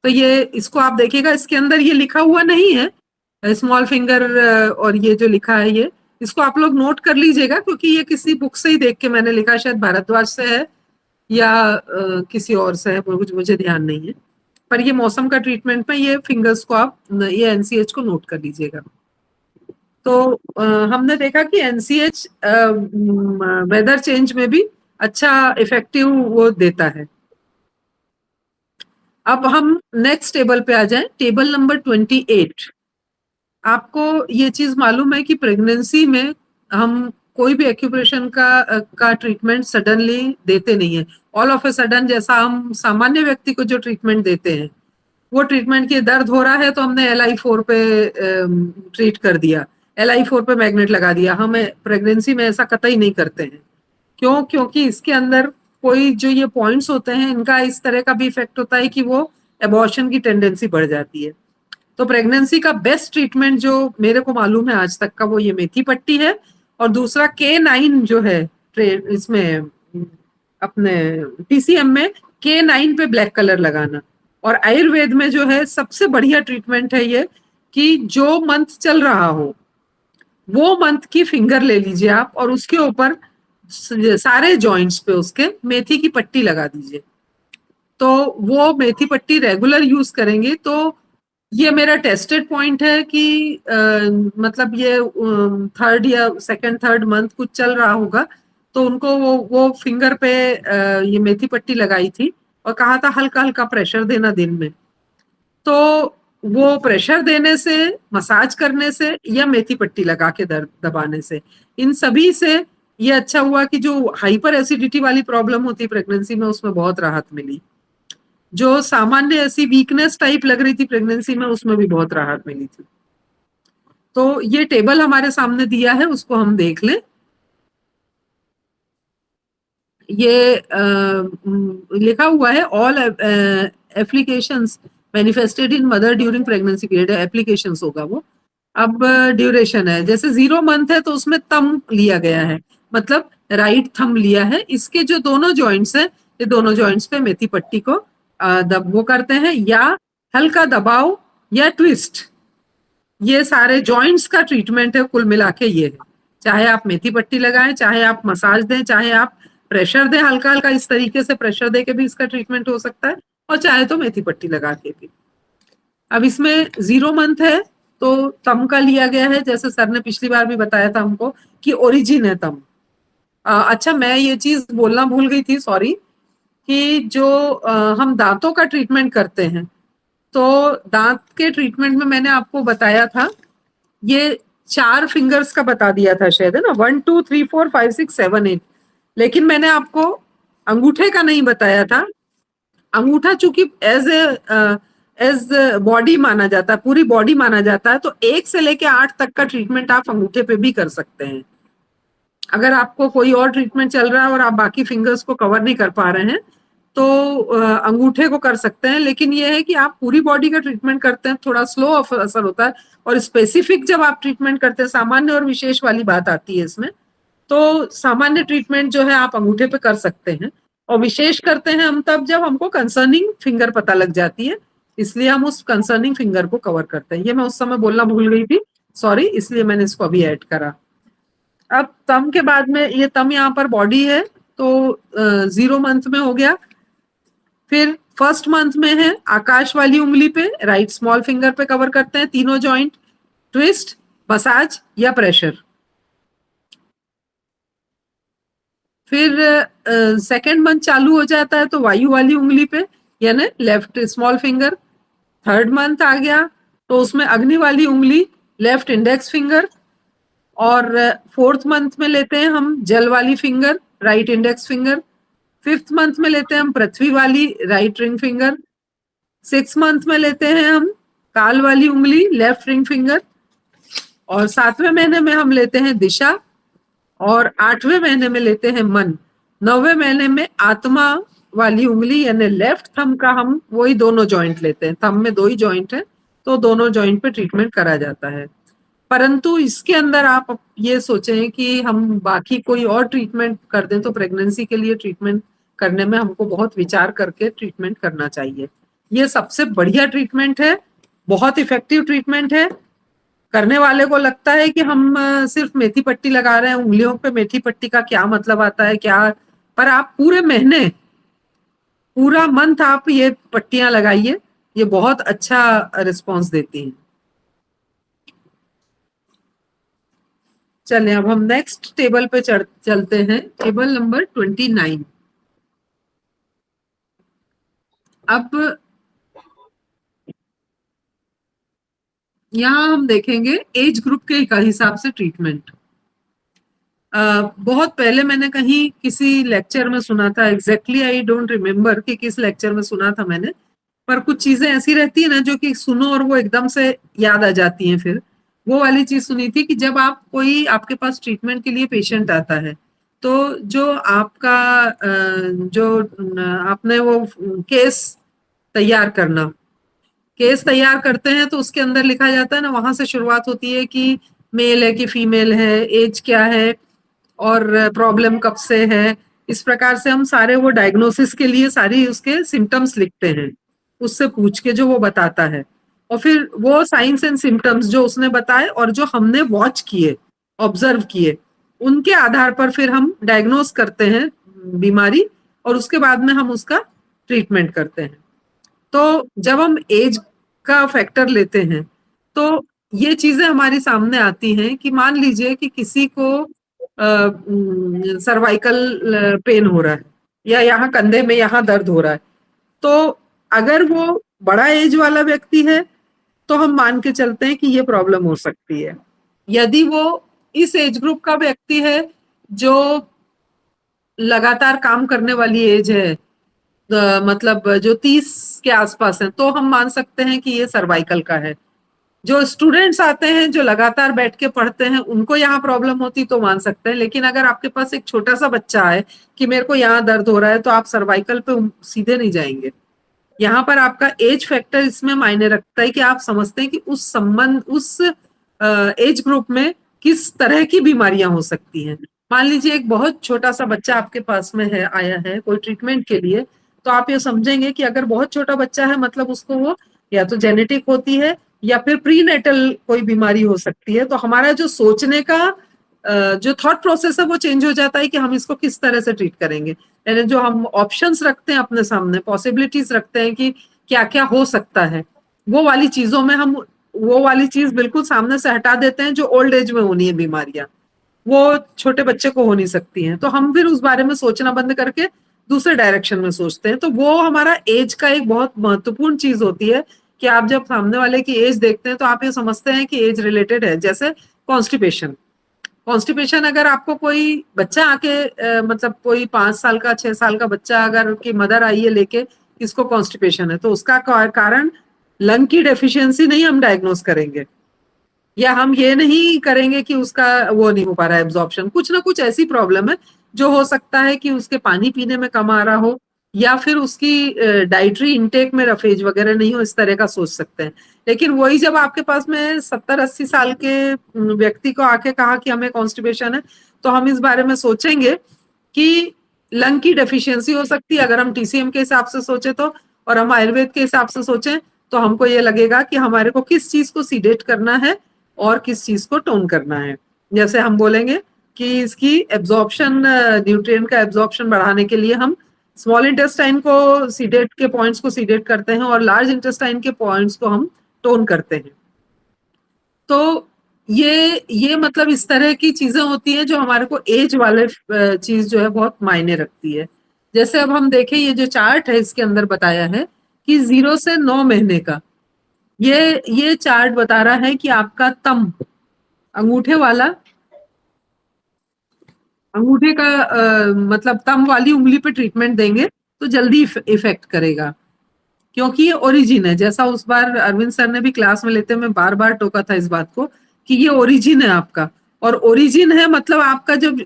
तो ये इसको आप देखिएगा, इसके अंदर ये लिखा हुआ नहीं है स्मॉल फिंगर और ये जो लिखा है ये, इसको आप लोग नोट कर लीजिएगा क्योंकि ये किसी बुक से ही देख के मैंने लिखा, शायद भारद्वाज से है या किसी और से है, मुझे ध्यान नहीं है। पर ये मौसम का ट्रीटमेंट में ये फिंगर्स को आप ये एनसीएच को नोट कर लीजिएगा। तो हमने देखा कि एनसीएच वेदर चेंज में भी अच्छा इफेक्टिव वो देता है। अब हम नेक्स्ट टेबल पे आ जाएं, टेबल नंबर 28। आपको ये चीज मालूम है कि प्रेगनेंसी में हम कोई भी एक्यूप्रेशन का ट्रीटमेंट सडनली देते नहीं है। ऑल ऑफ ए सडन जैसा हम सामान्य व्यक्ति को जो ट्रीटमेंट देते हैं वो ट्रीटमेंट की दर्द हो रहा है तो हमने LI4 पे ट्रीट कर दिया, LI4 पे मैग्नेट लगा दिया। हम प्रेगनेंसी में ऐसा कतई नहीं करते हैं। क्यों? क्योंकि इसके अंदर कोई जो ये पॉइंट्स होते हैं इनका इस तरह का भी इफेक्ट होता है कि वो एबॉर्शन की टेंडेंसी बढ़ जाती है। तो प्रेगनेंसी का बेस्ट ट्रीटमेंट जो मेरे को मालूम है आज तक का वो ये मेथी पट्टी है, और दूसरा K9 जो है इसमें अपने PCM में K9 पे ब्लैक कलर लगाना। और आयुर्वेद में जो है सबसे बढ़िया ट्रीटमेंट है ये कि जो मंथ चल रहा हो वो मंथ की फिंगर ले लीजिए आप और उसके ऊपर सारे जॉइंट्स पे उसके मेथी की पट्टी लगा दीजिए। तो वो मेथी पट्टी रेगुलर यूज करेंगे तो ये मेरा टेस्टेड पॉइंट है कि मतलब ये थर्ड या सेकंड थर्ड मंथ कुछ चल रहा होगा तो उनको वो फिंगर पे ये मेथी पट्टी लगाई थी और कहा था हल्का हल्का प्रेशर देना दिन में। तो वो प्रेशर देने से, मसाज करने से या मेथी पट्टी लगा के दर्द दबाने से, इन सभी से ये अच्छा हुआ कि जो हाइपर एसिडिटी वाली प्रॉब्लम होती प्रेगनेंसी में उसमें बहुत राहत मिली। जो सामान्य ऐसी वीकनेस टाइप लग रही थी प्रेगनेंसी में उसमें भी बहुत राहत मिली थी। तो ये टेबल हमारे सामने दिया है, उसको हम देख लें। ये लिखा हुआ है all applications manifested in mother during pregnancy period, applications होगा वो। अब ड्यूरेशन है, जैसे 0 मंथ है तो उसमें थंब लिया गया है, मतलब राइट थंब लिया है। इसके जो दोनों जॉइंट्स हैं ये दोनों जॉइंट्स पे मेथी पट्टी को वो करते हैं, या हल्का दबाव या ट्विस्ट, ये सारे जॉइंट्स का ट्रीटमेंट है कुल मिला के ये है। चाहे आप मेथी पट्टी लगाएं, चाहे आप मसाज दें, चाहे आप प्रेशर दें, हल्का हल्का इस तरीके से प्रेशर दे के भी इसका ट्रीटमेंट हो सकता है, और चाहे तो मेथी पट्टी लगा के भी। अब इसमें 0 मंथ है तो तम का लिया गया है, जैसे सर ने पिछली बार भी बताया था हमको कि ओरिजिन है तम। अच्छा, मैं ये चीज बोलना भूल गई थी, सॉरी, कि जो हम दांतों का ट्रीटमेंट करते हैं तो दांत के ट्रीटमेंट में मैंने आपको बताया था, ये 4 फिंगर्स का बता दिया था शायद, है ना, 1 2 3 4 5 6 7 8, लेकिन मैंने आपको अंगूठे का नहीं बताया था। अंगूठा चूंकि एज बॉडी माना जाता है, पूरी बॉडी माना जाता है, तो 1 से लेके 8 तक का ट्रीटमेंट आप अंगूठे पे भी कर सकते हैं। अगर आपको कोई और ट्रीटमेंट चल रहा है और आप बाकी फिंगर्स को कवर नहीं कर पा रहे हैं तो अंगूठे को कर सकते हैं। लेकिन ये है कि आप पूरी बॉडी का ट्रीटमेंट करते हैं, थोड़ा स्लो असर होता है, और स्पेसिफिक जब आप ट्रीटमेंट करते हैं, सामान्य और विशेष वाली बात आती है इसमें, तो सामान्य ट्रीटमेंट जो है आप अंगूठे पे कर सकते हैं, और विशेष करते हैं हम तब जब हमको कंसर्निंग फिंगर पता लग जाती है, इसलिए हम उस कंसर्निंग फिंगर को कवर करते हैं। ये मैं उस समय बोलना भूल गई थी, सॉरी, इसलिए मैंने इसको अभी ऐड करा। अब तम के बाद में ये तम यहाँ पर बॉडी है तो 0 मंथ में हो गया। फिर फर्स्ट मंथ में है आकाश वाली उंगली पे, राइट स्मॉल फिंगर पे कवर करते हैं तीनों जॉइंट, ट्विस्ट, मसाज या प्रेशर। फिर सेकेंड मंथ चालू हो जाता है तो वायु वाली उंगली पे, यानी left small finger. Third month आ गया तो उसमें अग्नि वाली उंगली, लेफ्ट इंडेक्स फिंगर। और फोर्थ मंथ में लेते हैं हम जल वाली finger, right index finger. Fifth month में लेते हैं हम पृथ्वी वाली, right ring finger. Six month में लेते हैं हम काल वाली उंगली, लेफ्ट रिंग फिंगर। और 7वें महीने में हम लेते हैं दिशा, और 8वें महीने में लेते हैं मन। 9वें महीने में आत्मा वाली उंगली यानी लेफ्ट थंब का हम वही दोनों जॉइंट लेते हैं। थंब में 2 ही जॉइंट है तो दोनों जॉइंट पे ट्रीटमेंट करा जाता है। परंतु इसके अंदर आप ये सोचें कि हम बाकी कोई और ट्रीटमेंट कर दें तो प्रेगनेंसी के लिए ट्रीटमेंट करने में हमको बहुत विचार करके ट्रीटमेंट करना चाहिए। ये सबसे बढ़िया ट्रीटमेंट है, बहुत इफेक्टिव ट्रीटमेंट है। करने वाले को लगता है कि हम सिर्फ मेथी पट्टी लगा रहे हैं, उंगलियों पे मेथी पट्टी का क्या मतलब आता है क्या, पर आप पूरे महीने, पूरा मंथ आप ये पट्टियां लगाइए, ये बहुत अच्छा रिस्पॉन्स देती हैं। चलें अब हम नेक्स्ट टेबल पे चलते हैं, टेबल नंबर 29। अब यहाँ हम देखेंगे एज ग्रुप के हिसाब से ट्रीटमेंट। बहुत पहले मैंने कहीं किसी लेक्चर में सुना था, एग्जैक्टली आई डोंट रिमेम्बर कि किस लेक्चर में सुना था मैंने, पर कुछ चीजें ऐसी रहती है ना जो कि सुनो और वो एकदम से याद आ जाती हैं। फिर वो वाली चीज सुनी थी कि जब आप कोई आपके पास ट्रीटमेंट के लिए पेशेंट आता है तो जो आपका जो आपने वो केस तैयार करना, केस तैयार करते हैं तो उसके अंदर लिखा जाता है ना, वहां से शुरुआत होती है कि मेल है कि फीमेल है, एज क्या है और प्रॉब्लम कब से है। इस प्रकार से हम सारे वो डायग्नोसिस के लिए सारी उसके सिम्टम्स लिखते हैं, उससे पूछ के जो वो बताता है। और फिर वो साइंस एंड सिम्टम्स जो उसने बताए और जो हमने वॉच किए, ऑब्जर्व किए, उनके आधार पर फिर हम डायग्नोस करते हैं बीमारी और उसके बाद में हम उसका ट्रीटमेंट करते हैं। तो जब हम एज का फैक्टर लेते हैं तो ये चीजें हमारी सामने आती हैं कि मान लीजिए कि किसी को सर्वाइकल पेन हो रहा है या यहाँ कंधे में यहाँ दर्द हो रहा है, तो अगर वो बड़ा एज वाला व्यक्ति है तो हम मान के चलते हैं कि ये प्रॉब्लम हो सकती है। यदि वो इस एज ग्रुप का व्यक्ति है जो लगातार काम करने वाली एज है, मतलब जो 30 के आसपास है, तो हम मान सकते हैं कि ये सर्वाइकल का है। जो स्टूडेंट्स आते हैं जो लगातार बैठ के पढ़ते हैं उनको यहाँ प्रॉब्लम होती तो मान सकते हैं, लेकिन अगर आपके पास एक छोटा सा बच्चा है कि मेरे को यहाँ दर्द हो रहा है तो आप सर्वाइकल पे सीधे नहीं जाएंगे। यहाँ पर आपका एज फैक्टर इसमें मायने रखता है कि आप समझते हैं कि उस संबंध, उस एज ग्रुप में किस तरह की बीमारियां हो सकती हैं। मान लीजिए एक बहुत छोटा सा बच्चा आपके पास में है, आया है कोई ट्रीटमेंट के लिए, तो आप ये समझेंगे कि अगर बहुत छोटा बच्चा है मतलब उसको वो या तो जेनेटिक होती है या फिर प्रीनेटल कोई बीमारी हो सकती है। तो हमारा जो सोचने का जो थॉट प्रोसेस है वो चेंज हो जाता है कि हम इसको किस तरह से ट्रीट करेंगे। यानी जो हम ऑप्शंस रखते हैं अपने सामने, पॉसिबिलिटीज रखते हैं कि क्या क्या हो सकता है, वो वाली चीजों में हम वो वाली चीज बिल्कुल सामने से हटा देते हैं जो ओल्ड एज में होनी है बीमारियां, वो छोटे बच्चे को हो नहीं सकती हैं। तो हम फिर उस बारे में सोचना बंद करके दूसरे डायरेक्शन में सोचते हैं। तो वो हमारा एज का एक बहुत महत्वपूर्ण चीज होती है कि आप जब सामने वाले की एज देखते हैं तो आप ये समझते हैं कि एज रिलेटेड है। जैसे कॉन्स्टिपेशन, कॉन्स्टिपेशन अगर आपको कोई बच्चा आके मतलब कोई 5 साल का 6 साल का बच्चा अगर की मदर आई है लेके इसको कॉन्स्टिपेशन है तो उसका कारण लंग की डेफिशिएंसी नहीं हम डायग्नोस करेंगे, या हम ये नहीं करेंगे कि उसका वो नहीं हो पा रहा है एब्जॉर्प्शन, कुछ ना कुछ ऐसी प्रॉब्लम है जो हो सकता है कि उसके पानी पीने में कम आ रहा हो या फिर उसकी डाइटरी इंटेक में रफेज वगैरह नहीं हो, इस तरह का सोच सकते हैं। लेकिन वही जब आपके पास में 70-80 साल के व्यक्ति को आके कहा कि हमें कॉन्स्टिपेशन है तो हम इस बारे में सोचेंगे कि लंग की डेफिशिएंसी हो सकती है अगर हम टीसीएम के हिसाब से सोचे तो, और हम आयुर्वेद के हिसाब से सोचें तो हमको ये लगेगा कि हमारे को किस चीज को सीडेट करना है और किस चीज को टोन करना है। जैसे हम बोलेंगे कि इसकी एब्जॉर्प्शन, न्यूट्रिएंट का एब्जॉर्प्शन बढ़ाने के लिए हम स्मॉल इंटेस्टाइन को सीडेट के पॉइंट्स को सीडेट करते हैं और लार्ज इंटेस्टाइन के पॉइंट्स को हम टोन करते हैं। तो ये मतलब इस तरह की चीजें होती हैं जो हमारे को एज वाले चीज जो है बहुत मायने रखती है। जैसे अब हम देखें, ये जो चार्ट है इसके अंदर बताया है कि 0 से 9 महीने का ये चार्ट बता रहा है कि आपका तम, अंगूठे वाला, अंगूठे का मतलब तम वाली उंगली पे ट्रीटमेंट देंगे तो जल्दी इफेक्ट करेगा, क्योंकि ये ओरिजिन है। जैसा उस बार अरविंद सर ने भी क्लास में लेते में बार बार टोका था इस बात को कि ये ओरिजिन है आपका, और ओरिजिन है मतलब आपका जब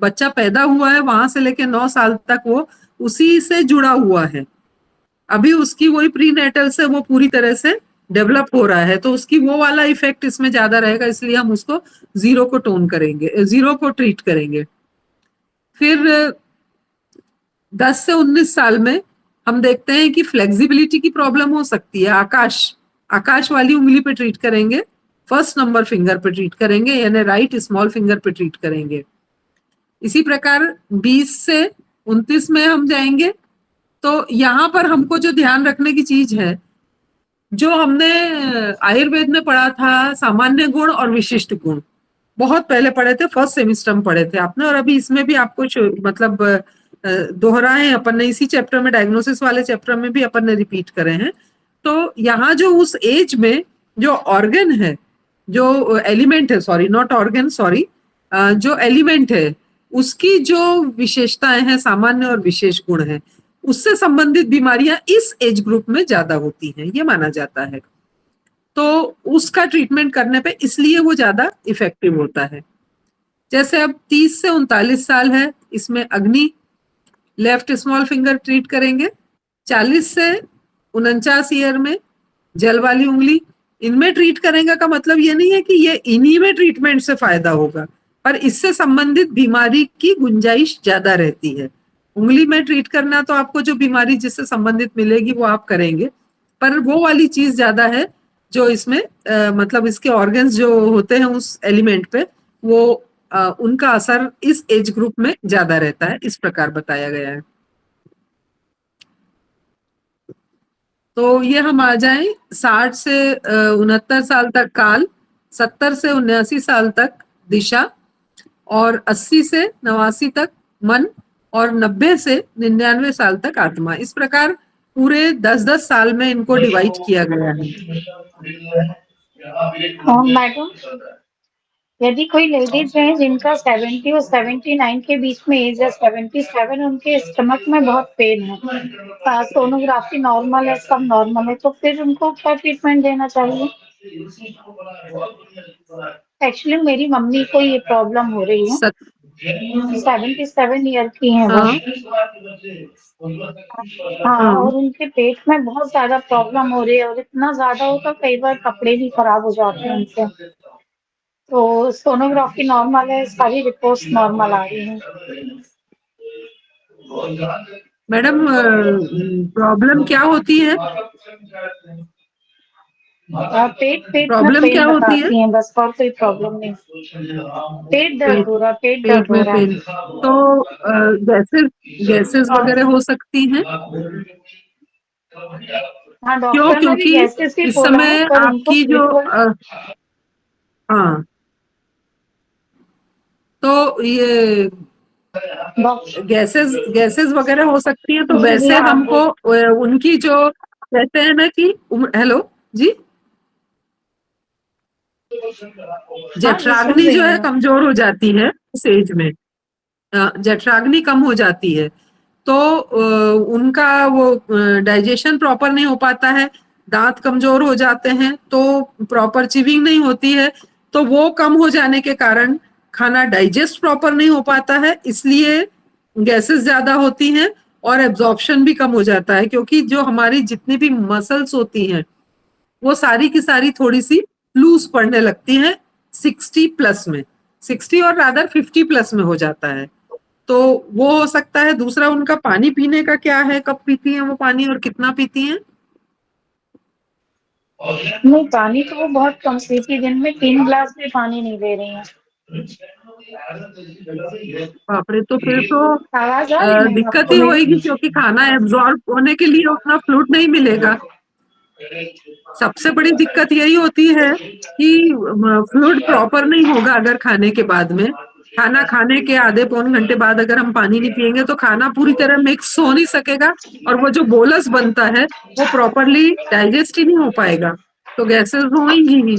बच्चा पैदा हुआ है वहां से लेके 9 साल तक वो उसी से जुड़ा हुआ है। अभी उसकी वही प्रीनेटल से वो पूरी तरह से डेवलप हो रहा है, तो उसकी वो वाला इफेक्ट इसमें ज्यादा रहेगा, इसलिए हम उसको 0 को टोन करेंगे, 0 को ट्रीट करेंगे। फिर 10 से 19 साल में हम देखते हैं कि फ्लेक्सिबिलिटी की प्रॉब्लम हो सकती है। आकाश वाली उंगली पे ट्रीट करेंगे, फर्स्ट नंबर फिंगर पे ट्रीट करेंगे, यानी राइट स्मॉल फिंगर पे ट्रीट करेंगे। इसी प्रकार 20 से 29 में हम जाएंगे, तो यहाँ पर हमको जो ध्यान रखने की चीज है, जो हमने आयुर्वेद में पढ़ा था सामान्य गुण और विशिष्ट गुण, बहुत पहले पढ़े थे, फर्स्ट सेमिस्टर में पढ़े थे आपने, और अभी इसमें भी आपको मतलब दोहराए अपन ने, इसी चैप्टर में, डायग्नोसिस वाले चैप्टर में भी अपन ने रिपीट करे हैं। तो यहाँ जो उस एज में जो ऑर्गन है, जो एलिमेंट है, सॉरी नॉट ऑर्गन, सॉरी, जो एलिमेंट है उसकी जो विशेषताएं हैं, सामान्य और विशेष गुण है, उससे संबंधित बीमारियां इस एज ग्रुप में ज्यादा होती हैं, ये माना जाता है। तो उसका ट्रीटमेंट करने पे इसलिए वो ज्यादा इफेक्टिव होता है। जैसे अब 30 से 39 साल है, इसमें अग्नि, लेफ्ट स्मॉल फिंगर ट्रीट करेंगे। 40 से 49 ईयर में जल वाली उंगली, इनमें ट्रीट करेंगे का मतलब ये नहीं है कि ये इन्हीं में ट्रीटमेंट से फायदा होगा, पर इससे संबंधित बीमारी की गुंजाइश ज्यादा रहती है। उंगली में ट्रीट करना तो आपको जो बीमारी जिससे संबंधित मिलेगी वो आप करेंगे, पर वो वाली चीज ज्यादा है जो इसमें मतलब इसके ऑर्गन्स जो होते हैं उस एलिमेंट पे, वो उनका असर इस एज ग्रुप में ज्यादा रहता है, इस प्रकार बताया गया है। तो ये हम आ जाएं 60 से 69 साल तक काल, 70 से 79 साल तक दिशा, और 80 से 89 तक मन, और 90 से 99 साल तक आत्मा। इस प्रकार पूरे 10-10 साल में इनको डिवाइड किया गया है। मैडम, यदि कोई लेडीज है जिनका 70 और 79 के बीच में एज है, 77, उनके स्टमक में बहुत पेन है, सोनोग्राफी नॉर्मल है, सब नॉर्मल है, तो फिर उनको क्या ट्रीटमेंट देना चाहिए? एक्चुअली मेरी मम्मी को ये प्रॉब्लम हो रही है, 77 ईयर की है वो। हाँ, और उनके पेट में बहुत ज्यादा प्रॉब्लम हो रही है, और इतना ज्यादा होता कई बार कपड़े भी खराब हो जाते हैं उनसे। तो सोनोग्राफी नॉर्मल है, सारी रिपोर्ट्स नॉर्मल आ रही हैं। मैडम, प्रॉब्लम क्या होती है? पेट में प्रॉब्लम पेन क्या होती है? बताती हैं, बस और कोई प्रॉब्लम नहीं। पेट दर्द हो रहा, पेट पेट दर्द हो में रहा पेन, तो गैसेस वगैरह हो सकती हैं। हाँ, क्यों? डॉक्टर ने भी क्योंकि गैसेस ही इस बोला है, समय पर उनको आपकी जो बिल्कुल हाँ, तो ये गैसेस वगैरह हो सकती है, तो जी, वैसे हाँ, हमको उनकी जो कहते हैं ना कि हेलो जी, जठराग्नि जो है कमजोर हो जाती है उस एज में, जठराग्नि कम हो जाती है, तो उनका वो डाइजेशन प्रॉपर नहीं हो पाता है, दांत कमजोर हो जाते हैं, तो प्रॉपर चिविंग नहीं होती है, तो वो कम हो जाने के कारण खाना डाइजेस्ट प्रॉपर नहीं हो पाता है, इसलिए गैसेस ज्यादा होती हैं और एब्जॉर्प्शन भी कम हो जाता है, क्योंकि जो हमारी जितनी भी मसल्स होती हैं वो सारी की सारी थोड़ी सी लूज पड़ने लगती हैं 60 प्लस में, 60 और रादर 50 प्लस में हो जाता है, तो वो हो सकता है। दूसरा, उनका पानी पीने का क्या है, कब पीती हैं वो पानी और कितना पीती हैं? नहीं, पानी तो वो बहुत कम पीती है, दिन में 3 गिलास भी पानी नहीं दे रही है। बाप रे, तो फिर तो आवाज आ रही है दिक्कत आपको ही मेरी? होगी, क्योंकि खाना एब्जॉर्ब होने के लिए उतना फ्लूइड नहीं मिलेगा। सबसे बड़ी दिक्कत यही होती है कि फ्लूइड प्रॉपर नहीं होगा अगर खाने के बाद में, खाना खाने के आधे पौन घंटे बाद अगर हम पानी नहीं पिएंगे तो खाना पूरी तरह मिक्स हो नहीं सकेगा, और वो जो बोलस बनता है वो प्रॉपरली डाइजेस्ट ही नहीं हो पाएगा, तो गैसेस होंगी ही।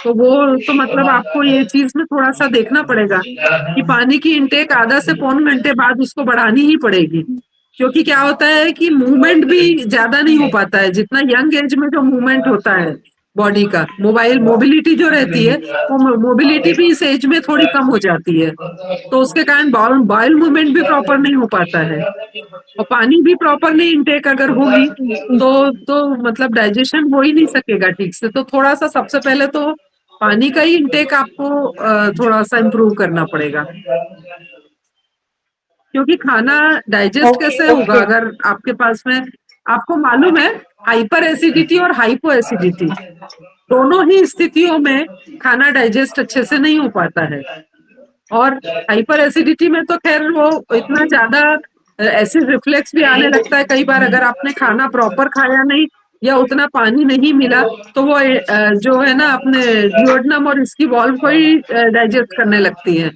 तो वो तो मतलब आपको ये चीज में थोड़ा सा देखना पड़ेगा कि पानी की इंटेक आधा से पौन घंटे बाद उसको बढ़ानी ही पड़ेगी, क्योंकि क्या होता है कि मूवमेंट भी ज्यादा नहीं हो पाता है। जितना यंग एज में जो मूवमेंट होता है बॉडी का, मोबिलिटी जो रहती है, वो मोबिलिटी भी इस एज में थोड़ी कम हो जाती है, तो उसके कारण बाउल मूवमेंट भी प्रॉपर नहीं हो पाता है, और पानी भी प्रॉपर नहीं इंटेक अगर होगी तो मतलब डाइजेशन हो ही नहीं सकेगा ठीक से। तो थोड़ा सा सबसे पहले तो पानी का ही इंटेक आपको थोड़ा सा इम्प्रूव करना पड़ेगा, क्योंकि खाना डाइजेस्ट ओके कैसे होगा ओके। अगर आपके पास में, आपको मालूम है, हाइपर एसिडिटी और हाइपो एसिडिटी दोनों ही स्थितियों में खाना डाइजेस्ट अच्छे से नहीं हो पाता है। और हाइपर एसिडिटी में तो खैर वो इतना ज्यादा एसिड रिफ्लेक्स भी आने लगता है कई बार, अगर आपने खाना प्रॉपर खाया नहीं या उतना पानी नहीं मिला तो वो जो है ना अपने डिओडनम और इसकी वॉल्व को ही डाइजेस्ट करने लगती है,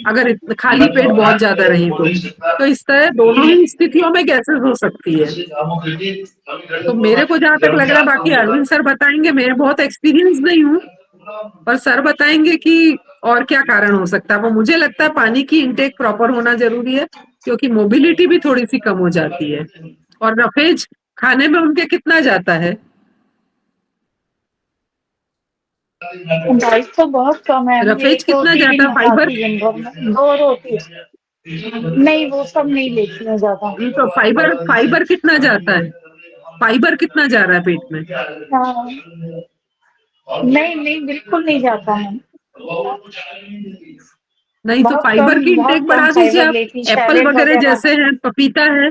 अगर खाली पेट बहुत ज्यादा रही तो इस तरह दोनों ही स्थितियों में गैसेस हो सकती है। तो मेरे को जहां तक लग रहा है, बाकी अरविंद सर बताएंगे, मैं बहुत एक्सपीरियंस नहीं हूँ, पर सर बताएंगे कि और क्या कारण हो सकता है। वो मुझे लगता है पानी की इंटेक प्रॉपर होना जरूरी है, क्योंकि मोबिलिटी भी थोड़ी सी कम हो जाती है। और रफेज खाने में उनके कितना जाता है? डाइट तो बहुत कम है, हम रफेज एक कितना रोटी भी जाता है? नहीं फाइबर? खाती दिन भर में, 2 रोटी। नहीं, वो सब नहीं लेती हूँ ज्यादा। तो फाइबर कितना जाता है? फाइबर कितना जा रहा है पेट में? हाँ, नहीं नहीं, बिल्कुल नहीं जाता है। नहीं तो फाइबर की बहुत इंटेक कम बढ़ा दीजिए फाइबर आप। लेती, एप्पल सैलेड वगैरह वगैरह। जैसे है, पपीता है।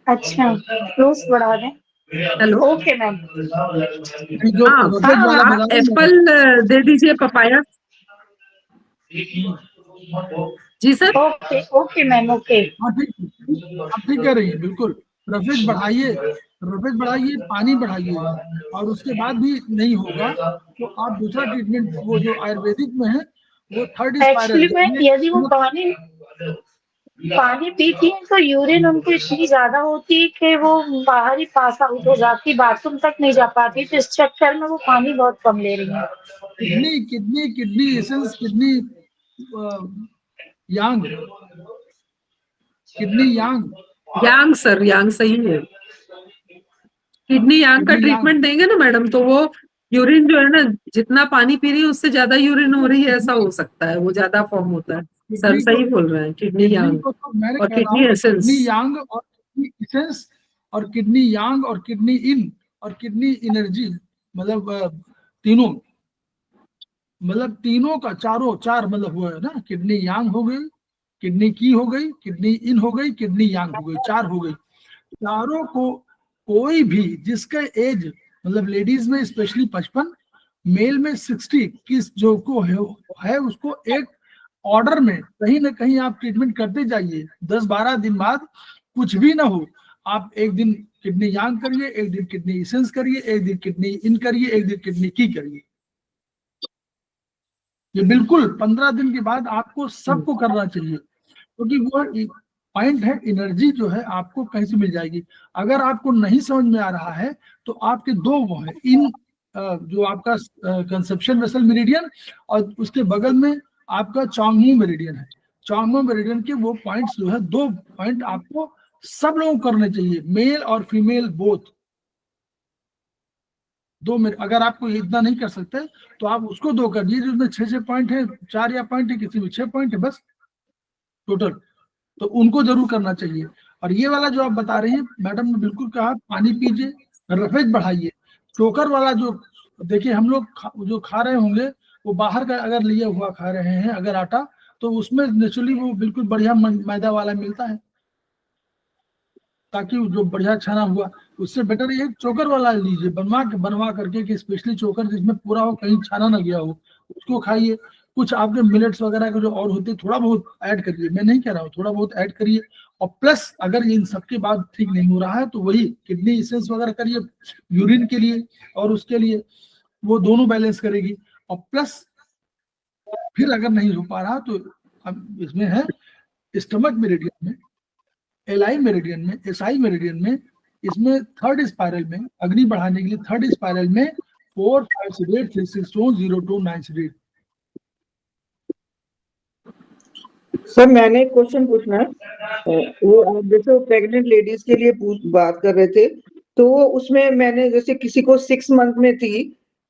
अच्छा, फ्रूट्स बढ़ा दें। Hello, okay ma'am. नहीं, जो हाँ रफेज वाला हाँ, बता रहे हैं एप्पल दे दीजिए, पपाया। जी sir. Okay okay ma'am, okay. हाँ ठीक, आप ठीक कह रही हैं, बिल्कुल। रफेज बढ़ाइए, रफेज बढ़ाइए, पानी बढ़ाइए, और उसके बाद भी नहीं होगा तो आप दूसरा ट्रीटमेंट, वो जो आयुर्वेदिक में है, वो थर्ड एक्चुअली स्पाइरल, में यदि वो पानी पानी पीती है तो यूरिन उनको इतनी ज्यादा होती है कि वो बाहर ही पास आउट हो जाती, बाथरूम तक नहीं जा पाती, तो इस चक्कर में वो पानी बहुत कम ले रही है। Kidney kidney kidney essence, kidney yang, kidney yang, yang sir, yang सही है। किडनी यांग का किडनी यांग। ट्रीटमेंट देंगे ना मैडम, तो वो यूरिन जो है ना, जितना पानी पी रही है उससे ज्यादा यूरिन हो रही है, ऐसा हो सकता है, वो ज्यादा फॉर्म होता है। सर किडनी को, सही बोल रहे हैं, किडनी किडनी यांग को तो मैंने और कह रहा किडनी हूँ, एसेंस। किडनी यांग और किडनी एसेंस और किडनी यांग और किडनी इन और किडनी एनर्जी, मतलब तीनों, मतलब तीनों का चार मतलब हुआ है ना, किडनी यांग हो गई, किडनी की हो गई, किडनी इन हो गई, किडनी यांग हो गई, 4 हो गई। चारों को कोई भी जिसका एज, मतलब लेडीज में स्पेशली 55, मेल में 60, किस जो को है उसको एक ऑर्डर में कहीं ना कहीं आप ट्रीटमेंट करते जाइए। 10-12 दिन बाद कुछ भी ना हो, आप एक दिन किडनी यांग करिए, एक दिन किडनी एसेंस करिए, एक दिन किडनी इन करिए, एक दिन किडनी की करिए। ये बिल्कुल 15 दिन के बाद आपको सबको करना चाहिए, क्योंकि वो पॉइंट है, एनर्जी जो है आपको कहीं से मिल जाएगी। अगर आपको नहीं समझ में आ रहा है तो आपके 2 वो है, इन जो आपका कंसेप्शन वेसल मेरिडियन, और उसके बगल में आपका चोंगमू मेरिडियन है। चोंगमू मेरिडियन के वो पॉइंट्स जो है, 2 पॉइंट आपको सब लोगों को करने चाहिए, मेल और फीमेल बोथ। 2 में अगर आपको इतना नहीं कर सकते तो आप उसको 2 कर दीजिए, जिसमें 6 पॉइंट है, 4 या पॉइंट है, किसी में 6 पॉइंट है बस टोटल, तो उनको जरूर करना चाहिए। और ये वाला जो आप बता रहे हैं, मैडम ने बिल्कुल कहा, पानी पीजिए, रफेज बढ़ाइए। चोकर वाला जो, देखिए हम लोग जो खा रहे होंगे, वो बाहर का अगर लिया हुआ खा रहे हैं अगर आटा, तो उसमें नेचुरली वो बिल्कुल बढ़िया मैदा वाला मिलता है, ताकि जो बढ़िया छाना हुआ, उससे बेटर ये चोकर वाला लीजिए, बनवा करके कि स्पेशली चोकर जिसमें पूरा हो, कहीं छाना ना गया हो, उसको खाइए। कुछ आपके मिलेट्स वगैरह के जो और होते हैं थोड़ा बहुत ऐड करिए, मैं नहीं कह रहा हूँ, थोड़ा बहुत ऐड करिए। और प्लस अगर इन सबके बाद ठीक नहीं हो रहा है तो वही किडनी इसेंस वगैरह करिए यूरिन के लिए और उसके लिए, वो दोनों बैलेंस करेगी। और प्लस फिर अगर नहीं हो पा रहा तो अब इसमें है स्टमक मेरिडियन में, एलआई मेरिडियन में, एसआई मेरिडियन में, इसमें थर्ड स्पाइरल में अग्नि बढ़ाने के लिए थर्ड स्पाइरल में 4 5 सीडेट 3 6 0 2 9 सीडेट। सर मैंने एक क्वेश्चन पूछना है, वो आप जैसे प्रेग्नेंट लेडीज के लिए बात कर रहे थे, तो वो उसमें मैंने जैसे किसी को 6 मंथ में थी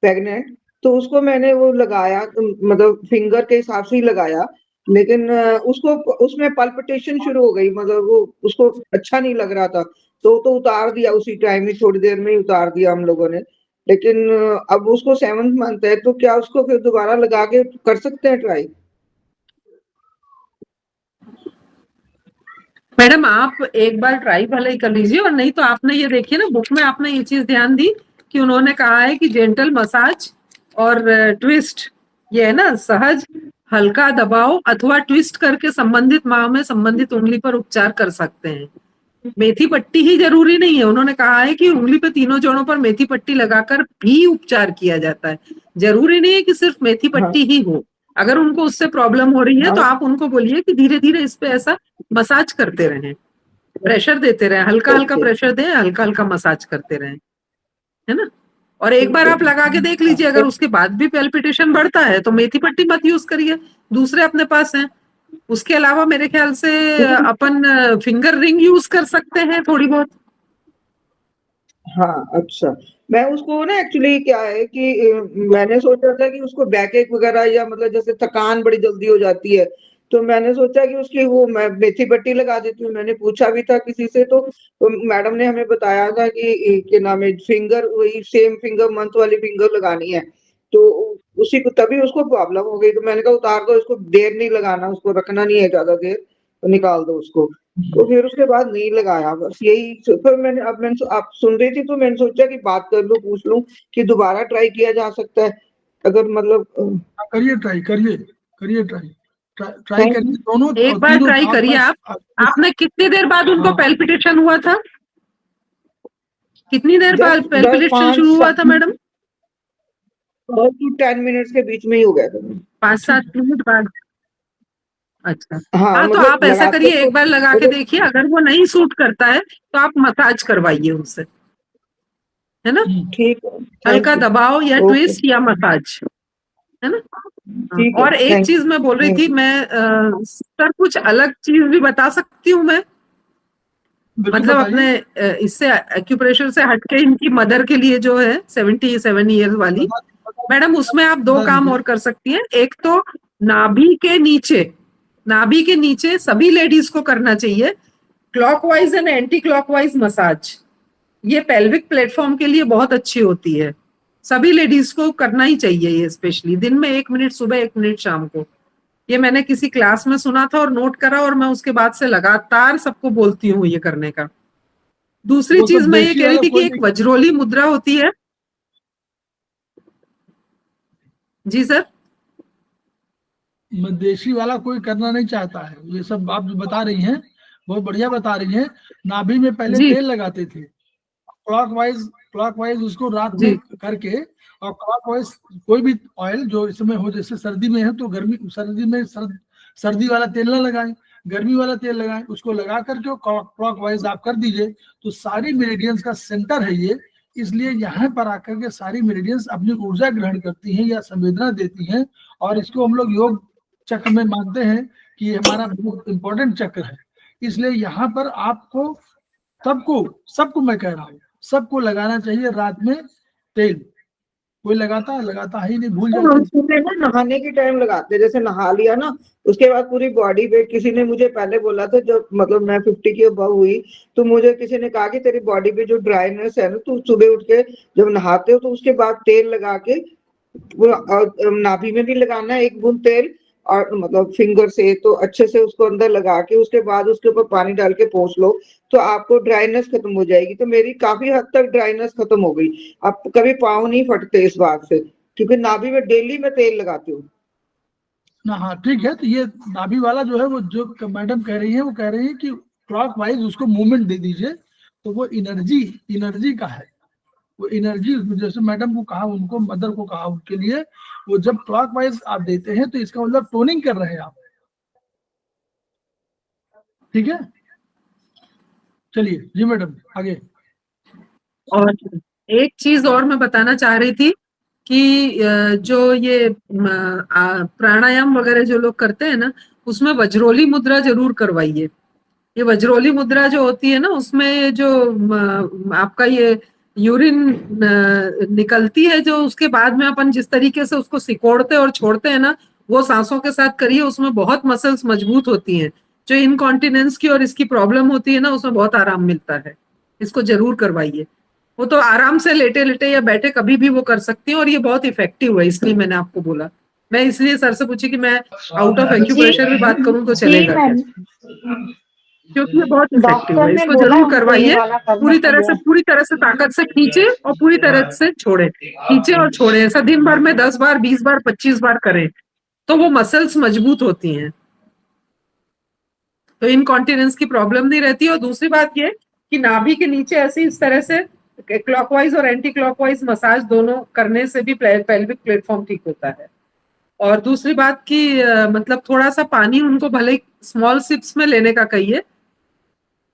प्रेग्नेंट, तो उसको मैंने वो लगाया, मतलब फिंगर के हिसाब से ही लगाया, लेकिन उसको उसमें पल्पिटेशन शुरू हो गई, मतलब वो उसको अच्छा नहीं लग रहा था, तो उतार दिया उसी टाइम ही, थोड़ी देर में ही उतार दिया हम लोगों ने। लेकिन अब उसको 7th मंथ है, तो क्या उसको फिर दोबारा लगा के कर सकते हैं ट्राई? मैडम आप एक बार ट्राई भले ही कर लीजिए, और नहीं तो आपने ये देखिए ना, बुक में आपने ये चीज ध्यान दी कि उन्होंने कहा है कि जेंटल मसाज और ट्विस्ट, ये है ना, सहज हल्का दबाव अथवा ट्विस्ट करके संबंधित माह में संबंधित उंगली पर उपचार कर सकते हैं। मेथी पट्टी ही जरूरी नहीं है, उन्होंने कहा है कि उंगली पे तीनों जोड़ों पर मेथी पट्टी लगाकर भी उपचार किया जाता है। जरूरी नहीं है कि सिर्फ मेथी पट्टी ही हो। अगर उनको उससे प्रॉब्लम हो रही है तो आप उनको बोलिए कि धीरे धीरे इस पे ऐसा मसाज करते रहें, प्रेशर देते रहें, हल्का हल्का प्रेशर दें, हल्का हल्का मसाज करते रहें, है ना। और एक बार आप लगा के देख लीजिए, अगर उसके बाद भी पैल्पिटेशन बढ़ता है तो मेथी पट्टी मत यूज करिए, दूसरे अपने पास हैं। उसके अलावा मेरे ख्याल से अपन फिंगर रिंग यूज कर सकते हैं थोड़ी बहुत। हाँ अच्छा, मैं उसको ना एक्चुअली क्या है कि मैंने सोचा था कि उसको बैकएक वगैरह, या मतलब जैसे थकान बड़ी जल्दी हो जाती है, तो मैंने सोचा कि उसकी वो मैं मेथी पट्टी लगा देती हूँ। मैंने पूछा भी था किसी से, तो मैडम ने हमें बताया था कि क्या नाम है, फिंगर वही सेम फिंगर मंथ वाली फिंगर लगानी है, तो उसी को तभी उसको प्रॉब्लम हो गई। तो मैंने कहा उतार दो इसको, देर नहीं लगाना, उसको रखना नहीं है ज्यादा देर, तो निकाल दो उसको। तो फिर उसके बाद नहीं लगाया, बस यही। फिर मैंने अब मैंने आप सुन रही थी तो मैंने सोचा कि बात कर लूं, पूछ लूं कि दोबारा ट्राई किया जा सकता है अगर मतलब करिए ट्राई, करिए करिए ट्राई करिए दोनों एक बार तीनों ट्राई करिए आप। आपने कितनी देर बाद उनको पैल्पिटेशन हुआ था? कितनी देर बाद पैल्पिटेशन शुरू हुआ था मैडम? 5 to 10 मिनट्स के बीच में ही हो गया था। 5-7 मिनट बाद। अच्छा हाँ, तो मतलब आप ऐसा लगाते करिए, तो एक बार लगा के देखिए, अगर वो नहीं सूट करता है तो आप मसाज करवाइए उससे, है ना। ठीक है, हल्का दबाव या ओके, ट्विस्ट या मसाज, है ना। ठीक है, और एक चीज मैं बोल रही थी, मैं सर कुछ अलग चीज भी बता सकती हूँ मैं, मतलब अपने इससे एक्यूप्रेशर से हटके इनकी मदर के लिए जो है 77 ईयर्स वाली मैडम, उसमें आप 2 काम और कर सकती हैं। एक तो नाभि के नीचे सभी लेडीज को करना चाहिए clockwise and anti clockwise massage. ये पेल्विक प्लेटफॉर्म के लिए बहुत अच्छी होती है, सभी लेडीज को करना ही चाहिए ये, स्पेशली दिन में 1 मिनट सुबह 1 मिनट शाम को। ये मैंने किसी क्लास में सुना था और नोट करा, और मैं उसके बाद से लगातार सबको बोलती हूँ ये करने का। दूसरी चीज मैं ये कह रही थी कि एक वज्रोली मुद्रा होती है। जी सर। देशी वाला कोई करना नहीं चाहता है, ये सब आप जो बता रही हैं बहुत बढ़िया बता रही हैं। नाभि में पहले तेल लगाते थे, क्लॉकवाइज उसको रात में करके, और क्लॉकवाइज कोई भी ऑयल जो इसमें हो, जैसे सर्दी में है तो गर्मी, सर्दी में सर्दी वाला तेल ना लगाएं, गर्मी वाला तेल लगाएं, उसको लगा करके क्लॉकवाइज आप कर दीजिए तो सारी मेरिडियंस का सेंटर है ये। इसलिए यहाँ पर आकर के सारी मेरिडियंस अपनी ऊर्जा ग्रहण करती हैं या संवेदना देती हैं, और इसको हम लोग योग चक्र में मानते हैं कि ये हमारा बहुत इंपॉर्टेंट चक्र है। इसलिए यहाँ पर आपको सबको मैं कह रहा हूँ, सबको लगाना चाहिए रात में तेल। कोई लगाता है ही नहीं, भूल जाते हैं। नहाने के टाइम लगाते हैं, जैसे नहा लिया ना उसके बाद पूरी बॉडी पे। किसी ने मुझे पहले बोला था, जब मतलब मैं 50 के अबव हुई, तो मुझे किसी ने कहा कि तेरी बॉडी पे जो ड्राइनेस है ना, तू सुबह उठ के जब नहाते हो तो उसके बाद तेल लगा के, नाभि में भी लगाना है 1 बूंद तेल, और मतलब फिंगर से तो अच्छे से उसको अंदर लगा के उसके बाद उसके ऊपर पानी डाल के पोंछ लो तो आपको ड्राइनेस खत्म हो जाएगी। तो मेरी काफी हद तक ड्राइनेस खत्म हो गई, अब कभी पाँव नहीं फटते इस बात से। क्योंकि नाभि में डेली मैं तेल लगाती हूँ ना। हाँ ठीक है, तो ये नाभि वाला जो है वो जो मैडम कह रही है, वो कह रही है कि क्लॉक वाइज उसको मूवमेंट दे दीजिए, तो वो एनर्जी का है, वो एनर्जी, जैसे मैडम को कहा, उनको मदर को कहा, उनके लिए वो जब क्लॉक वाइज आप देते हैं तो इसका मतलब टोनिंग कर रहे हैं आप। ठीक है, चलिए जी मैडम आगे। और एक चीज और मैं बताना चाह रही थी कि जो ये प्राणायाम वगैरह जो लोग करते हैं ना, उसमें वज्रोली मुद्रा जरूर करवाइए। ये वज्रोली मुद्रा जो होती है ना, उसमें जो आपका ये यूरिन निकलती है, जो उसके बाद में अपन जिस तरीके से उसको सिकोड़ते और छोड़ते हैं ना, वो सांसों के साथ करिए, उसमें बहुत मसल्स मजबूत होती हैं। जो इनकॉन्टिनेंस की और इसकी प्रॉब्लम होती है ना, उसमें बहुत आराम मिलता है। इसको जरूर करवाइए। वो तो आराम से लेटे लेटे या बैठे कभी भी वो कर सकती हैं, और ये बहुत इफेक्टिव है, इसलिए मैंने आपको बोला। मैं इसलिए सर से पूछी कि मैं आउट ऑफ एक्यूप्रेशर भी बात करूं तो जी चलेगा क्या, मैम, क्योंकि ये बहुत इफेक्टिव डॉक्टर है। ने इसको बोला जरूर हमको ये करवाइए। वाला करने के लिए। पूरी तरह से ताकत से खींचे और पूरी तरह से छोड़े, खींचे और छोड़े, ऐसा दिन भर में 10 बार, 20 बार, 25 बार करें, तो वो मसल्स मजबूत होती हैं, तो इनकॉन्टिनेंस की प्रॉब्लम नहीं रहती। और दूसरी बात ये कि नाभि के नीचे ऐसे इस तरह से क्लॉकवाइज और एंटी क्लॉकवाइज मसाज दोनों करने से भी पेल्विक प्लेटफॉर्म ठीक होता है। और दूसरी बात कि मतलब थोड़ा सा पानी उनको भले स्मॉल सिप्स में लेने का कहिए,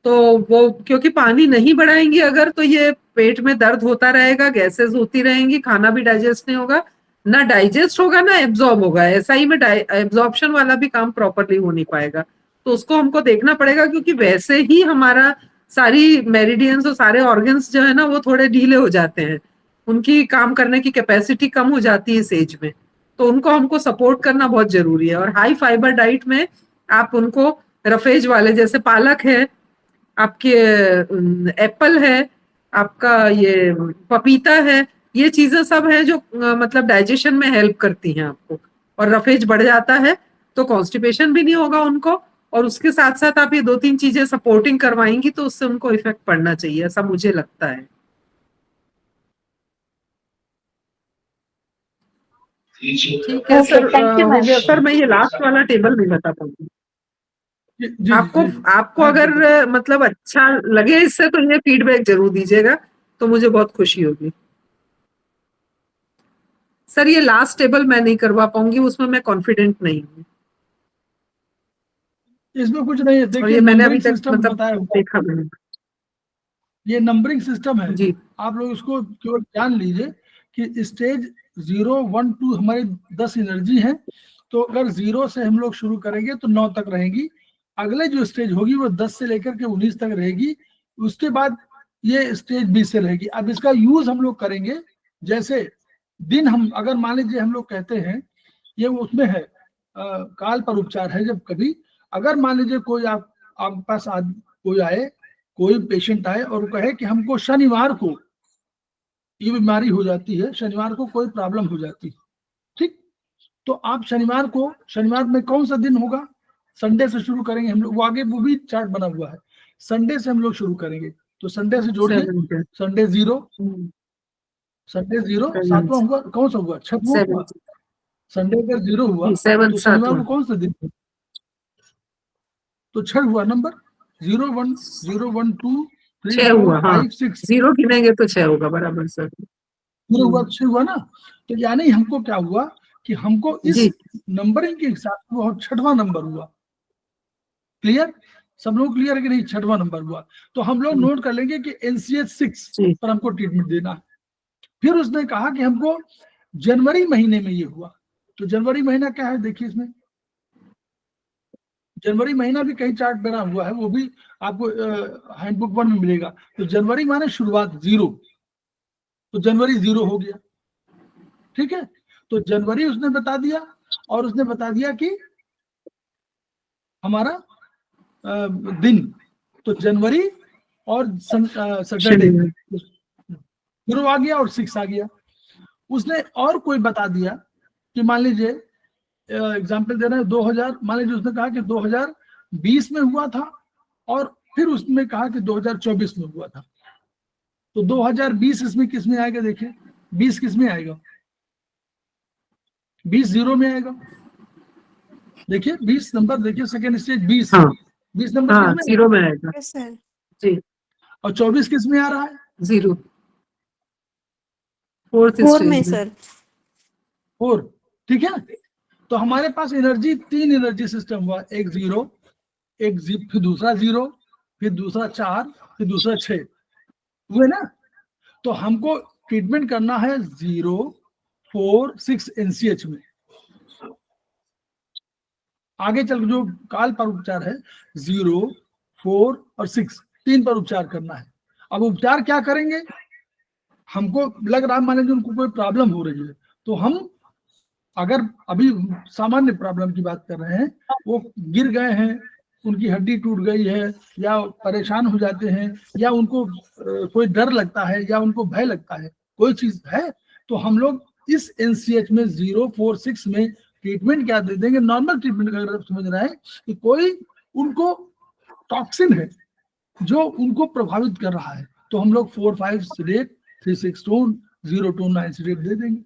तो वो, क्योंकि पानी नहीं बढ़ाएंगे अगर, तो ये पेट में दर्द होता रहेगा, गैसेस होती रहेंगी, खाना भी डाइजेस्ट नहीं होगा, ना डाइजेस्ट होगा ना एब्जॉर्ब होगा, ऐसा ही में एब्जॉर्प्शन वाला भी काम प्रॉपरली हो नहीं पाएगा। तो उसको हमको देखना पड़ेगा, क्योंकि वैसे ही हमारा सारी मेरिडियंस और सारे ऑर्गन्स जो है ना, वो थोड़े ढीले हो जाते हैं, उनकी काम करने की कैपेसिटी कम हो जाती है इस एज में, तो उनको हमको सपोर्ट करना बहुत जरूरी है। और हाई फाइबर डाइट में आप उनको रफेज वाले, जैसे पालक है आपके, एप्पल है आपका, ये पपीता है, ये चीजें सब है जो मतलब डाइजेशन में हेल्प करती हैं आपको, और रफेज बढ़ जाता है तो कॉन्स्टिपेशन भी नहीं होगा उनको। और उसके साथ साथ आप ये 2-3 चीजें सपोर्टिंग करवाएंगी तो उससे उनको इफेक्ट पड़ना चाहिए, ऐसा मुझे लगता है। ठीक है ओके, सर, थैंक यू हो मैम। गया सर। मैं ये लास्ट वाला टेबल नहीं बता पाऊंगी जी आपको। जी, आपको हाँ, अगर बिल्कुल। मतलब अच्छा लगे इससे, तो ये फीडबैक जरूर दीजिएगा, तो मुझे बहुत खुशी होगी। सर ये लास्ट टेबल मैं नहीं करवा पाऊंगी, उसमें मैं कॉन्फिडेंट नहीं हूँ, इसमें कुछ नहीं है, और देखिए ये मैंने अभी नंबरिंग तक सिस्टम मतलब बताया हुआ है। देखा भी नहीं। ये नंबरिंग सिस्टम है, जी आप लोग इसको केवल जान लीजिए कि स्टेज 0, 1, 2 हमारी 10 एनर्जी है, तो अगर 0 से हम लोग शुरू करेंगे तो 9 तक रहेगी, अगले जो स्टेज होगी वो 10 से लेकर के 19 तक रहेगी, उसके बाद ये स्टेज 20 से रहेगी। अब इसका यूज हम लोग करेंगे, जैसे दिन हम अगर मान लीजिए हम लोग कहते हैं, ये उसमें है काल पर उपचार है, जब कभी अगर मान लीजिए कोई आपके पास कोई आए, कोई पेशेंट आए और कहे कि हमको शनिवार को ये बीमारी हो जाती है, शनिवार को कोई प्रॉब्लम हो जाती है, ठीक, तो आप शनिवार में कौन सा दिन होगा, संडे से शुरू करेंगे हम लोग, वो आगे वो भी चार्ट बना हुआ है, संडे से हम लोग शुरू करेंगे, तो संडे से जोड़िए, 7 संडे 0, संडे 0 सातवां हुआ, कौन सा हुआ, छठवां हुआ। संडे अगर 0 हुआ तो शनिवार को कौन सा दिन है, तो 6 हुआ नंबर, 0, 1, 0, 1, 2, 3, 6 4, हुआ, हाँ 5, 6, 0 गिनेंगे तो 6 होगा, बराबर सर। 0 हुआ, 6 हुआ ना, तो यानी हमको क्या हुआ कि हमको इस जी नंबरिंग के हिसाब से वो 6वां नंबर हुआ। क्लियर, सब लोग क्लियर है कि नहीं, 6वां नंबर हुआ, तो हम लोग नोट कर लेंगे कि NCH 6 जी पर हमको ट्रीटमेंट देना है। फिर उसने कहा कि हमको जनवरी महीने में ये हुआ, तो जनवरी महीना क्या है देखिए, इसमें जनवरी महीना भी कहीं चार्ट बना हुआ है, वो भी आपको हैंडबुक 1 में मिलेगा। तो जनवरी माने शुरुआत 0, तो जनवरी 0 हो गया, ठीक है, तो जनवरी उसने बता दिया, और उसने बता दिया कि हमारा दिन, तो जनवरी और सैटरडे 0 आ गया और 6 आ गया। उसने और कोई बता दिया कि मान लीजिए एग्जाम्पल दे रहे हैं 2000, मान लीजिए उसने कहा कि 2020 में हुआ था, और फिर उसने कहा कि 2024 में हुआ था, तो 2020 इसमें किस में आएगा, देखिए 20 किस में आएगा, 20 जीरो में आएगा। देखिए 20 नंबर, देखिए सेकेंड स्टेज 20, हाँ 20 नंबर हाँ किस में? जीरो में आएगा यस सर। जी, और 24 किस में आ रहा है? जीरो, फोर्थ 4 में स्टेज में। सर। 4। ठीक है, तो हमारे पास एनर्जी 3 एनर्जी सिस्टम हुआ, एक जीरो, फिर दूसरा जीरो, फिर दूसरा 4, फिर दूसरा 6 हुए ना। तो हमको ट्रीटमेंट करना है 0, 4, 6 एनसीएच में। आगे चल के जो काल पर उपचार है 0, 4 और 6 3 पर उपचार करना है। अब उपचार क्या करेंगे? हमको लग रहा है मान लीजिए उनको कोई प्रॉब्लम हो रही है, तो हम अगर अभी सामान्य प्रॉब्लम की बात कर रहे हैं, वो गिर गए हैं, उनकी हड्डी टूट गई है, या परेशान हो जाते हैं, या उनको कोई डर लगता है, या उनको भय लगता है, कोई चीज है, तो हम लोग इस एनसीएच में 0, 4, 6 में ट्रीटमेंट क्या दे देंगे? नॉर्मल ट्रीटमेंट अगर आप समझ रहे हैं कि कोई उनको टॉक्सिन है जो उनको प्रभावित कर रहा है, तो हम लोग 4, 5 सिलेट, 3, 6 टोन, 0 टू 9 सिलेट दे देंगे।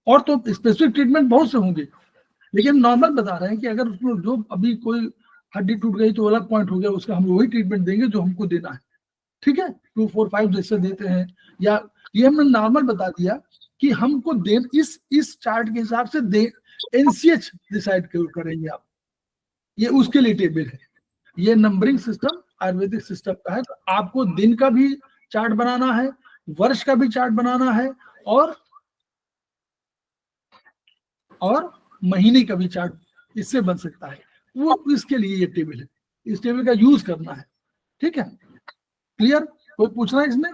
और तो स्पेसिफिक ट्रीटमेंट बहुत से होंगे, लेकिन नॉर्मल बता रहे हैं कि अगर उसमें जो अभी कोई हड्डी टूट गई तो अलग पॉइंट हो गया, उसका हम वही ट्रीटमेंट देंगे जो हमको देना है। ठीक है, 2, 4, 5 जैसे देते हैं, या ये हमने नॉर्मल बता दिया कि हमको दे इस चार्ट के हिसाब से दे एनसीएच डिसाइड करेंगे आप, ये उसके लिए टेबल है। ये नंबरिंग सिस्टम आयुर्वेदिक सिस्टम का है। तो आपको दिन का भी चार्ट बनाना है, वर्ष का भी चार्ट बनाना है, और महीने का भी चार्ट इससे बन सकता है। वो इसके लिए ये टेबल है, इस टेबल का यूज करना है। ठीक है, क्लियर? कोई पूछना है इसमें?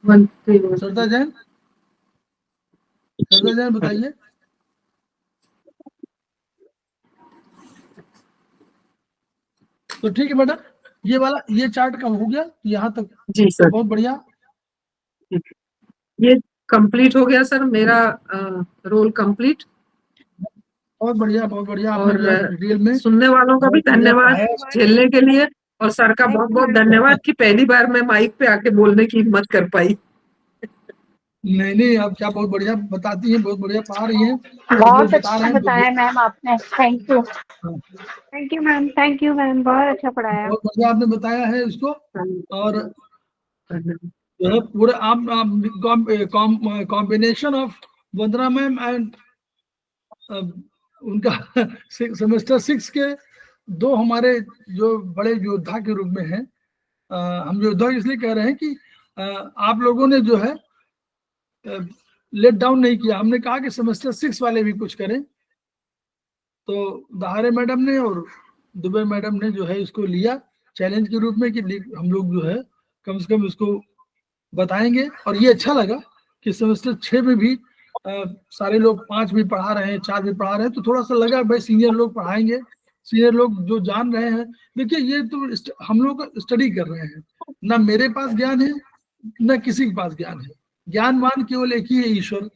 श्रद्धा जैन, श्रद्धा जैन बताइए। तो ठीक है मैडम, ये वाला ये चार्ट का हो गया यहाँ तक। जी सर, बहुत बढ़िया, ये कंप्लीट हो गया सर, मेरा रोल कंप्लीट। बहुत बढ़िया, बहुत बढ़िया। आपने और बहुत डिटेल में सुनने वालों का भी बहुत बढ़िया धन्यवाद पढ़ाया। झेलने के लिए, और सर का बहुत बहुत धन्यवाद कि पहली बार मैं माइक पे आके बोलने की हिम्मत कर पाई। नहीं नहीं, आप क्या बहुत बढ़िया बताती हैं, बहुत बढ़िया पढ़ा रही हैं। बहुत अच्छा बताया मैम आपने, थैंक यू। हाँ, thank you ma'am, thank you ma'am, बहुत अच्छा पढ़ाया। बहुत बढ़िया आपने बताया है इसको। और धन्यवाद। जो है पूरा आप combination of Vandana ma'am and उनका सेमेस्टर 6 के दो हमारे जो बड़े योद्धा के रूप में हैं। हम योद्धा इसलिए कह रहे हैं कि आप लोगों ने जो है लेट डाउन नहीं किया। हमने कहा कि सेमेस्टर 6 वाले भी कुछ करें, तो दहारे मैडम ने और दुबे मैडम ने जो है इसको लिया चैलेंज के रूप में कि हम लोग जो है कम से कम इसको बताएंगे। और ये अच्छा लगा कि सेमेस्टर 6 में भी सारे लोग 5 भी पढ़ा रहे हैं, 4 भी पढ़ा रहे हैं, तो थोड़ा सा लगा भाई सीनियर लोग पढ़ाएंगे, सीनियर लोग जो जान रहे हैं। देखिए ये तो हम लोग स्टडी कर रहे हैं, ना मेरे पास ज्ञान है ना किसी के पास ज्ञान है, ज्ञानवान केवल एक ही है, ईश्वर।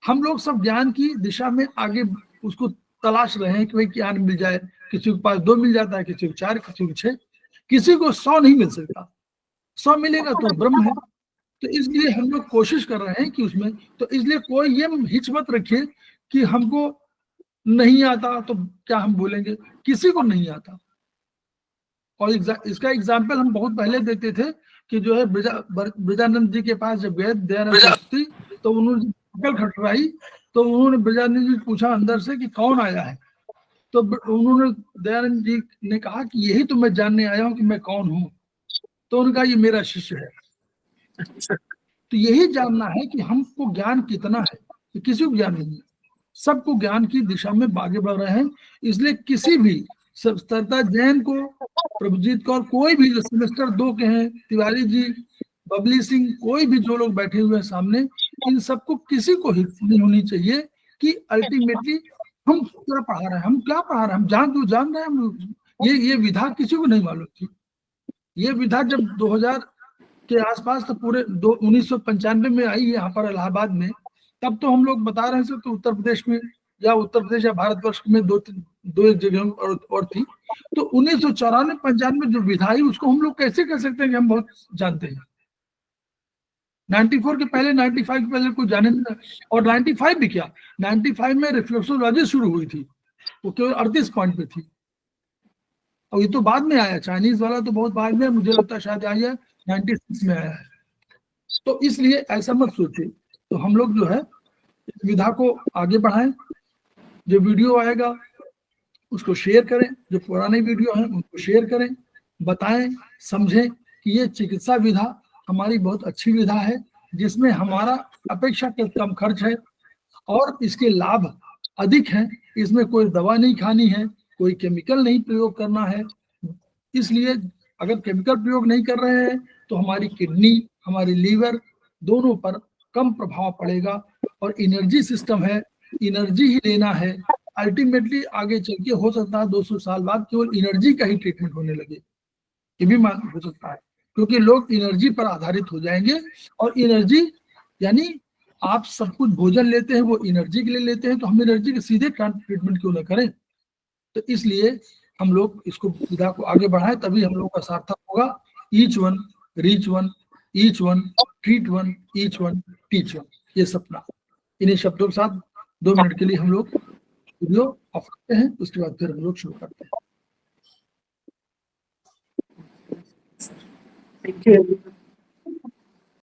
हम लोग सब ज्ञान की दिशा में आगे उसको तलाश रहे हैं कि भाई ज्ञान मिल जाए। किसी के पास 2 मिल जाता है, किसी को 4, किसी को 6, किसी को 100 नहीं मिल सकता। 100 मिलेगा तो ब्रह्म है। तो इसलिए हम लोग कोशिश कर रहे हैं कि उसमें, तो इसलिए कोई ये हिच मत रखिए कि हमको नहीं आता तो क्या हम बोलेंगे, किसी को नहीं आता। और इसका एग्जाम्पल हम बहुत पहले देते थे कि जो है ब्रजानंद जी के पास जब गए दयानंद सरस्वती, तो उन्होंने अकल खटराई, तो उन्होंने ब्रजानंद जी पूछा अंदर से कि कौन आया है, तो उन्होंने दयानंद जी ने कहा कि यही तो मैं जानने आया हूं कि मैं कौन हूं। तो उन्होंने कहा ये मेरा शिष्य है। तो यही जानना है कि हमको ज्ञान कितना है, कि किसी को ज्ञान नहीं है, सबको ज्ञान की दिशा में आगे बढ़ रहे हैं। इसलिए किसी भी सरता जैन को, प्रभुजीत कौर, कोई भी जो सेमेस्टर 2 के हैं, तिवारी जी, बबली सिंह, कोई भी जो लोग बैठे हुए हैं सामने, इन सबको किसी को हित नहीं होनी चाहिए कि अल्टीमेटली हम क्या पढ़ा रहे हैं, हम क्या पढ़ा रहे हैं, हम जान रहे हैं। हम ये विधा किसी को नहीं मालूम थी। ये विधा जब 2000 के आसपास, तो पूरे 1995 में आई यहाँ पर इलाहाबाद में, तब तो हम लोग बता रहे थे, तो उत्तर प्रदेश में या भारतवर्ष में दो एक जगह और थी। तो 1994-95 जो विधा आई, उसको हम लोग कैसे कह सकते हैं कि हम बहुत जानते हैं। 94 के पहले, 95 के पहले कोई जाने नहीं था। और 95 भी क्या, 95 में रिफ्लेक्सोलॉजी शुरू हुई थी, वो केवल 38 पॉइंट पे थी। और ये तो बाद में आया, चाइनीज वाला तो बहुत बाद में, मुझे लगता है शायद आया 96 में आया है। तो इसलिए ऐसा मत सोचिए। तो हम लोग जो है इस विधा को आगे बढ़ाएं, जो वीडियो आएगा उसको शेयर करें, जो पुराने वीडियो हैं उनको शेयर करें, बताएं, समझें कि ये चिकित्सा विधा हमारी बहुत अच्छी विधा है, जिसमें हमारा अपेक्षाकृत कम खर्च है और इसके लाभ अधिक हैं। इसमें कोई दवा नहीं खानी है, कोई केमिकल नहीं प्रयोग करना है। इसलिए अगर केमिकल प्रयोग नहीं कर रहे हैं तो हमारी किडनी, हमारी लीवर दोनों पर कम प्रभाव पड़ेगा। और एनर्जी सिस्टम है, एनर्जी ही लेना है। अल्टीमेटली आगे चल के हो सकता है 200 साल बाद केवल एनर्जी का ही ट्रीटमेंट होने लगे, ये भी मान हो सकता है, क्योंकि लोग एनर्जी पर आधारित हो जाएंगे। और एनर्जी यानी आप सब कुछ भोजन लेते हैं वो एनर्जी के लिए लेते हैं, तो हम एनर्जी के सीधे ट्रीटमेंट क्यों ना करें। तो इसलिए हम लोग इसको विधा को आगे बढ़ाएं, तभी हम लोग का सार्थक होगा। Each one reach one, each one treat one, each one teach one, ये सपना। इन्हीं शब्दों के साथ 2 मिनट के लिए हम लोग वीडियो ऑफ करते हैं, उसके बाद फिर हम लोग शुरू करते हैं। Thank you.